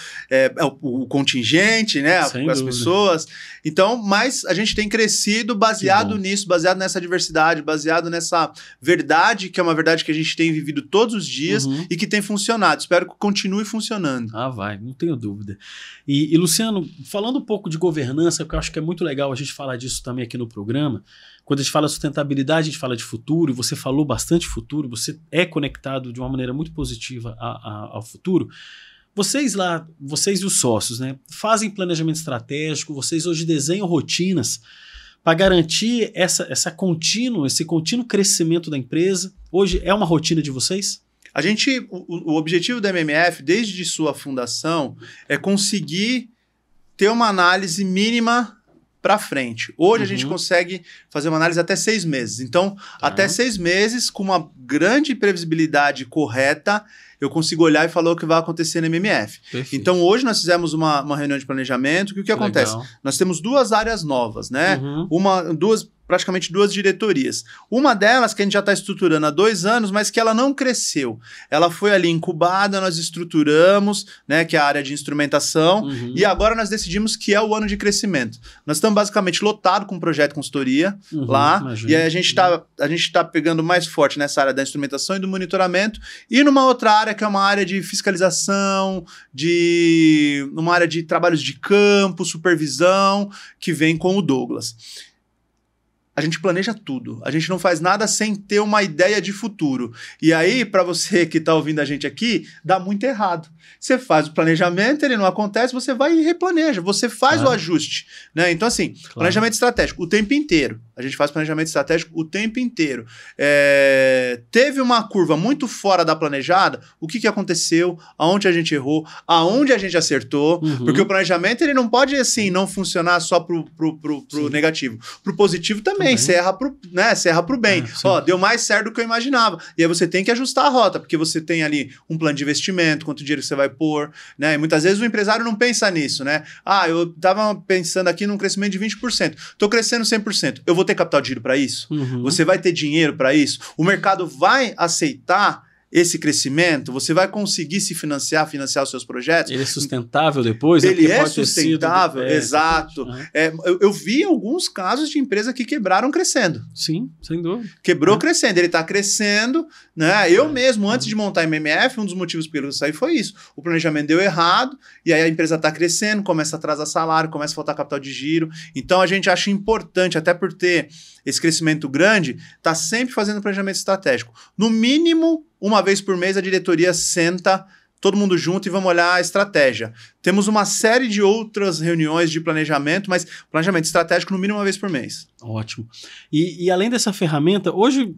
O contingente, né? As pessoas. Então, mas a gente tem crescido baseado nisso, baseado nessa diversidade, baseado nessa verdade, que é uma verdade que a gente tem vivido todos os dias e que tem funcionado. Espero que continue funcionando. Vai, não tenho dúvida. E Luciano, falando um pouco de governança, porque eu acho que é muito legal a gente falar disso também aqui no programa, quando a gente fala de sustentabilidade, a gente fala de futuro, e você falou bastante futuro, você é conectado de uma maneira muito positiva ao futuro. Vocês e os sócios, né, fazem planejamento estratégico, vocês hoje desenham rotinas para garantir esse contínuo crescimento da empresa. Hoje é uma rotina de vocês? O objetivo da MMF, desde sua fundação, é conseguir ter uma análise mínima para frente. Hoje a gente consegue fazer uma análise até 6 meses. Então, até 6 meses, com uma grande previsibilidade correta, eu consigo olhar e falar o que vai acontecer na MMF. Perfeito. Então, hoje nós fizemos uma reunião de planejamento, que o que acontece? Nós temos 2 áreas novas, né? Praticamente 2 diretorias. Uma delas que a gente já está estruturando há 2 anos, mas que ela não cresceu. Ela foi ali incubada, nós estruturamos, né, que é a área de instrumentação, e agora nós decidimos que é o ano de crescimento. Nós estamos basicamente lotados com projeto de consultoria lá, imagina. E aí a gente tá pegando mais forte nessa área da instrumentação e do monitoramento, e numa outra área que é uma área de fiscalização, uma área de trabalhos de campo, supervisão, que vem com o Douglas. A gente planeja tudo. A gente não faz nada sem ter uma ideia de futuro. E aí, para você que está ouvindo a gente aqui, dá muito errado. Você faz o planejamento, ele não acontece, você vai e replaneja. Você faz o ajuste. Né? Então, assim, planejamento estratégico o tempo inteiro. A gente faz planejamento estratégico o tempo inteiro. teve uma curva muito fora da planejada, o que aconteceu, aonde a gente errou, aonde a gente acertou, porque o planejamento ele não pode assim não funcionar só pro negativo. Pro positivo também. Você erra pro bem. Ó, deu mais certo do que eu imaginava. E aí você tem que ajustar a rota, porque você tem ali um plano de investimento, quanto dinheiro você vai pôr, né? E muitas vezes o empresário não pensa nisso, né? Ah, eu tava pensando aqui num crescimento de 20%. Tô crescendo 100%. Eu vou ter capital de giro para isso? Você vai ter dinheiro para isso? O mercado vai aceitar esse crescimento? Você vai conseguir se financiar os seus projetos? Ele é sustentável depois? Ele é sustentável, exato. Eu vi alguns casos de empresa que quebraram crescendo. Sim, sem dúvida. Quebrou crescendo, ele está crescendo, né? Eu mesmo, antes de montar a MMF, um dos motivos pelo que eu saí foi isso. O planejamento deu errado, e aí a empresa está crescendo, começa a atrasar salário, começa a faltar capital de giro. Então a gente acha importante, até por ter esse crescimento grande, tá sempre fazendo planejamento estratégico. No mínimo, uma vez por mês, a diretoria senta todo mundo junto e vamos olhar a estratégia. Temos uma série de outras reuniões de planejamento, mas planejamento estratégico no mínimo uma vez por mês. Ótimo. E além dessa ferramenta, hoje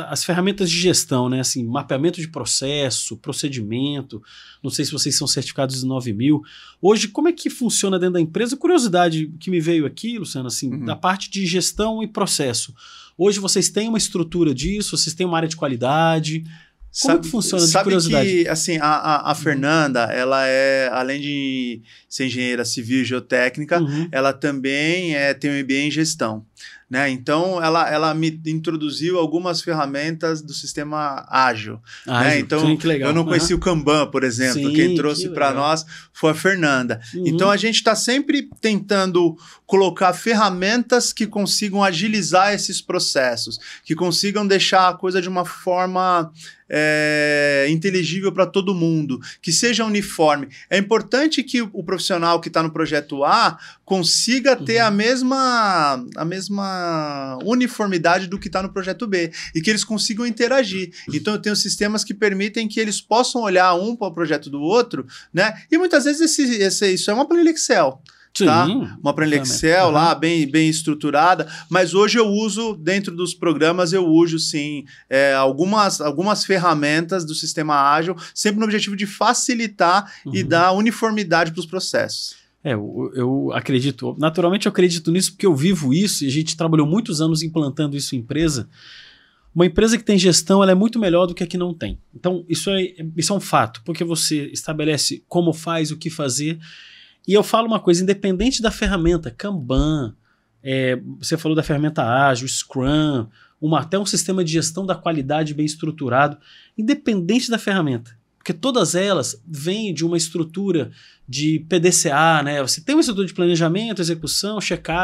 as ferramentas de gestão, né, assim, mapeamento de processo, procedimento, não sei se vocês são certificados de 9000. Hoje, como é que funciona dentro da empresa? Curiosidade que me veio aqui, Luciano, assim, da parte de gestão e processo. Hoje vocês têm uma estrutura disso, vocês têm uma área de qualidade. Como que funciona, de curiosidade? Que, assim, a Fernanda, ela é, além de ser engenheira civil e geotécnica, ela também tem um MBA em gestão, né? Então, ela me introduziu algumas ferramentas do sistema ágil, né? Então, sim, que legal. Eu não conheci o Kanban, por exemplo. Sim, quem trouxe para nós foi a Fernanda. Então, a gente está sempre tentando colocar ferramentas que consigam agilizar esses processos, que consigam deixar a coisa de uma forma inteligível para todo mundo, que seja uniforme. É importante que o profissional que está no projeto A consiga ter a mesma uniformidade do que está no projeto B e que eles consigam interagir. Então eu tenho sistemas que permitem que eles possam olhar um para o projeto do outro, né? E muitas vezes isso é uma planilha Excel. Tá? Uma planilha Excel lá, bem estruturada, mas hoje eu uso, dentro dos programas, eu uso sim algumas ferramentas do sistema ágil, sempre no objetivo de facilitar e dar uniformidade para os processos. Eu acredito, naturalmente eu acredito nisso porque eu vivo isso e a gente trabalhou muitos anos implantando isso em empresa. Uma empresa que tem gestão, ela é muito melhor do que a que não tem. Então isso é um fato, porque você estabelece como faz, o que fazer. E eu falo uma coisa, independente da ferramenta, Kanban, você falou da ferramenta ágil, Scrum, até um sistema de gestão da qualidade bem estruturado, independente da ferramenta, porque todas elas vêm de uma estrutura de PDCA, né? Você tem uma estrutura de planejamento, execução,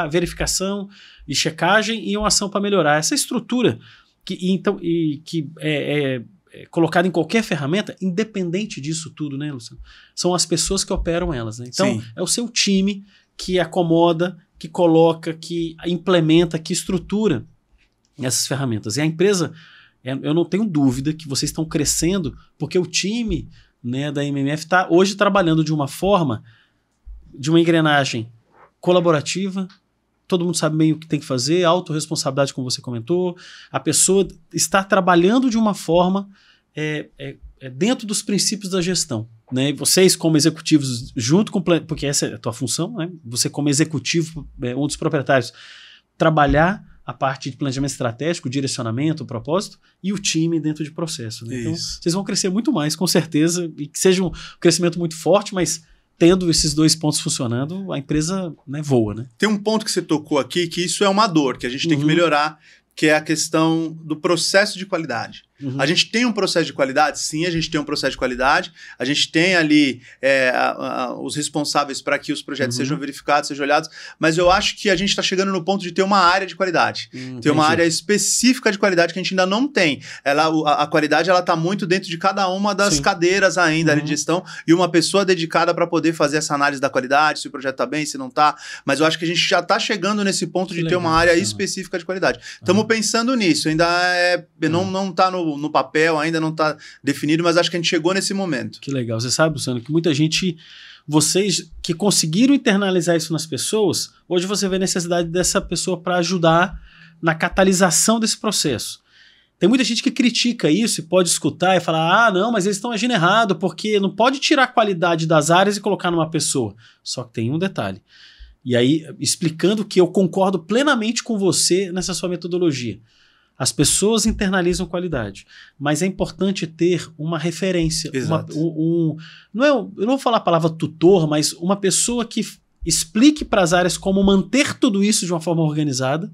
verificação e checagem e uma ação para melhorar. Essa estrutura que é colocada em qualquer ferramenta, independente disso tudo, né, Luciano? São as pessoas que operam elas, né? Então, é o seu time que acomoda, que coloca, que implementa, que estrutura essas ferramentas. E a empresa, eu não tenho dúvida que vocês estão crescendo porque o time, né, da MMF está hoje trabalhando de uma forma, de uma engrenagem colaborativa. Todo mundo sabe bem o que tem que fazer, autorresponsabilidade, como você comentou. A pessoa está trabalhando de uma forma dentro dos princípios da gestão, né? E vocês, como executivos, junto com... Porque essa é a tua função, né? Você, como executivo, um dos proprietários, trabalhar a parte de planejamento estratégico, direcionamento, propósito, e o time dentro de processo, né? Então, vocês vão crescer muito mais, com certeza, e que seja um crescimento muito forte, mas... Tendo esses dois pontos funcionando, a empresa, né, voa, né? Tem um ponto que você tocou aqui, que isso é uma dor, que a gente tem que melhorar, que é a questão do processo de qualidade. A gente tem um processo de qualidade? Sim, a gente tem um processo de qualidade. A gente tem ali os responsáveis para que os projetos sejam verificados, sejam olhados, mas eu acho que a gente está chegando no ponto de ter uma área de qualidade. Ter uma área específica de qualidade que a gente ainda não tem. A qualidade está muito dentro de cada uma das cadeiras ainda de gestão e uma pessoa dedicada para poder fazer essa análise da qualidade, se o projeto está bem, se não está. Mas eu acho que a gente já está chegando nesse ponto de ter uma área específica de qualidade. Estamos pensando nisso. Ainda não está no papel, ainda não está definido, mas acho que a gente chegou nesse momento. Que legal. Você sabe, Luciano, que muita gente, vocês que conseguiram internalizar isso nas pessoas, hoje você vê a necessidade dessa pessoa para ajudar na catalisação desse processo. Tem muita gente que critica isso e pode escutar e falar, não, mas eles estão agindo errado, porque não pode tirar a qualidade das áreas e colocar numa pessoa. Só que tem um detalhe. E aí, explicando que eu concordo plenamente com você nessa sua metodologia. As pessoas internalizam qualidade, mas é importante ter uma referência. Exato. Eu não vou falar a palavra tutor, mas uma pessoa que explique para as áreas como manter tudo isso de uma forma organizada,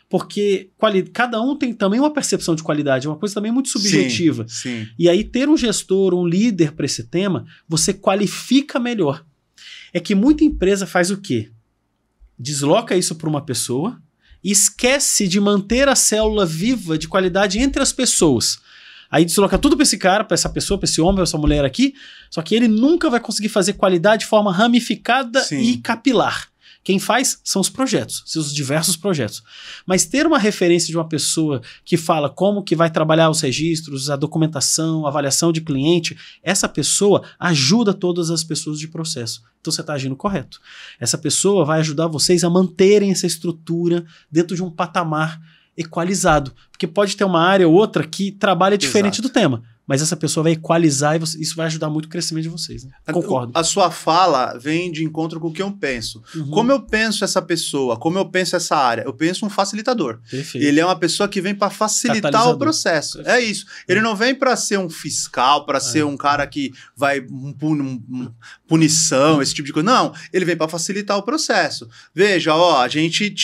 porque cada um tem também uma percepção de qualidade, é uma coisa também muito subjetiva. Sim. E aí ter um gestor, um líder para esse tema, você qualifica melhor. É que muita empresa faz o quê? Desloca isso para uma pessoa e esquece de manter a célula viva de qualidade entre as pessoas. Aí desloca tudo para esse cara, para essa pessoa, para esse homem, para essa mulher aqui, só que ele nunca vai conseguir fazer qualidade de forma ramificada e capilar. Quem faz são os projetos, seus diversos projetos. Mas ter uma referência de uma pessoa que fala como que vai trabalhar os registros, a documentação, a avaliação de cliente, essa pessoa ajuda todas as pessoas de processo. Então você está agindo correto. Essa pessoa vai ajudar vocês a manterem essa estrutura dentro de um patamar equalizado. Porque pode ter uma área ou outra que trabalha diferente do tema. Mas essa pessoa vai equalizar e isso vai ajudar muito o crescimento de vocês. Né? Concordo. A sua fala vem de encontro com o que eu penso. Como eu penso essa pessoa, como eu penso essa área? Eu penso um facilitador. Perfeito. Ele é uma pessoa que vem para facilitar o processo. Perfeito. É isso. Ele não vem para ser um fiscal, para ser um cara que vai punição, esse tipo de coisa. Não, ele vem para facilitar o processo. Veja, a gente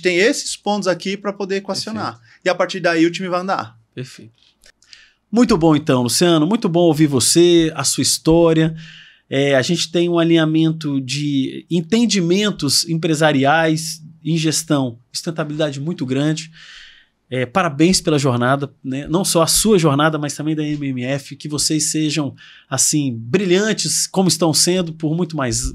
tem esses pontos aqui para poder equacionar. Perfeito. E a partir daí o time vai andar. Perfeito. Muito bom então, Luciano, muito bom ouvir você, a sua história. A gente tem um alinhamento de entendimentos empresariais em gestão, sustentabilidade muito grande. Parabéns pela jornada, né? Não só a sua jornada, mas também da MMF, que vocês sejam assim brilhantes como estão sendo por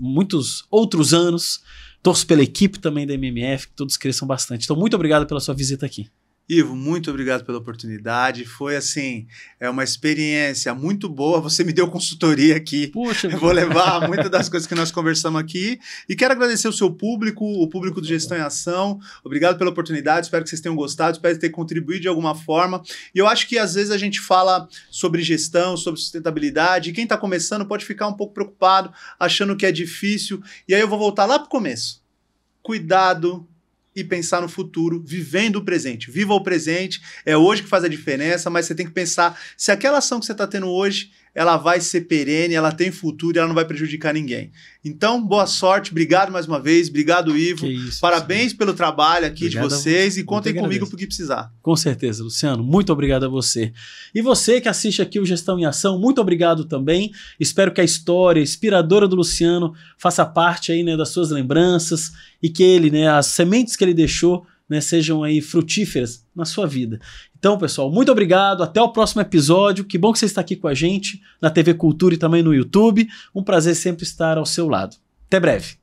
muitos outros anos. Torço pela equipe também da MMF, que todos cresçam bastante. Então, muito obrigado pela sua visita aqui. Ivo, muito obrigado pela oportunidade. Foi assim, uma experiência muito boa. Você me deu consultoria aqui. Puxa, eu vou levar muitas das coisas que nós conversamos aqui. E quero agradecer o seu público, o público do Gestão em Ação. Obrigado pela oportunidade. Espero que vocês tenham gostado. Espero ter contribuído de alguma forma. E eu acho que às vezes a gente fala sobre gestão, sobre sustentabilidade. E quem está começando pode ficar um pouco preocupado, achando que é difícil. E aí eu vou voltar lá para o começo. Cuidado e pensar no futuro, vivendo o presente. Viva o presente, é hoje que faz a diferença, mas você tem que pensar se aquela ação que você está tendo hoje, ela vai ser perene, ela tem futuro e ela não vai prejudicar ninguém. Então, boa sorte, obrigado mais uma vez, obrigado, Ivo. Parabéns pelo trabalho aqui de vocês e contem comigo pro que precisar. Com certeza, Luciano, muito obrigado a você. E você que assiste aqui o Gestão em Ação, muito obrigado também. Espero que a história inspiradora do Luciano faça parte aí, né, das suas lembranças e que ele, né, as sementes que ele deixou, né, sejam aí frutíferas na sua vida. Então, pessoal, muito obrigado. Até o próximo episódio. Que bom que você está aqui com a gente na TV Cultura e também no YouTube. Um prazer sempre estar ao seu lado. Até breve.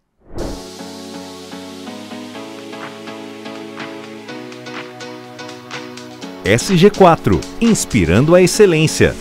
SG4, inspirando a excelência.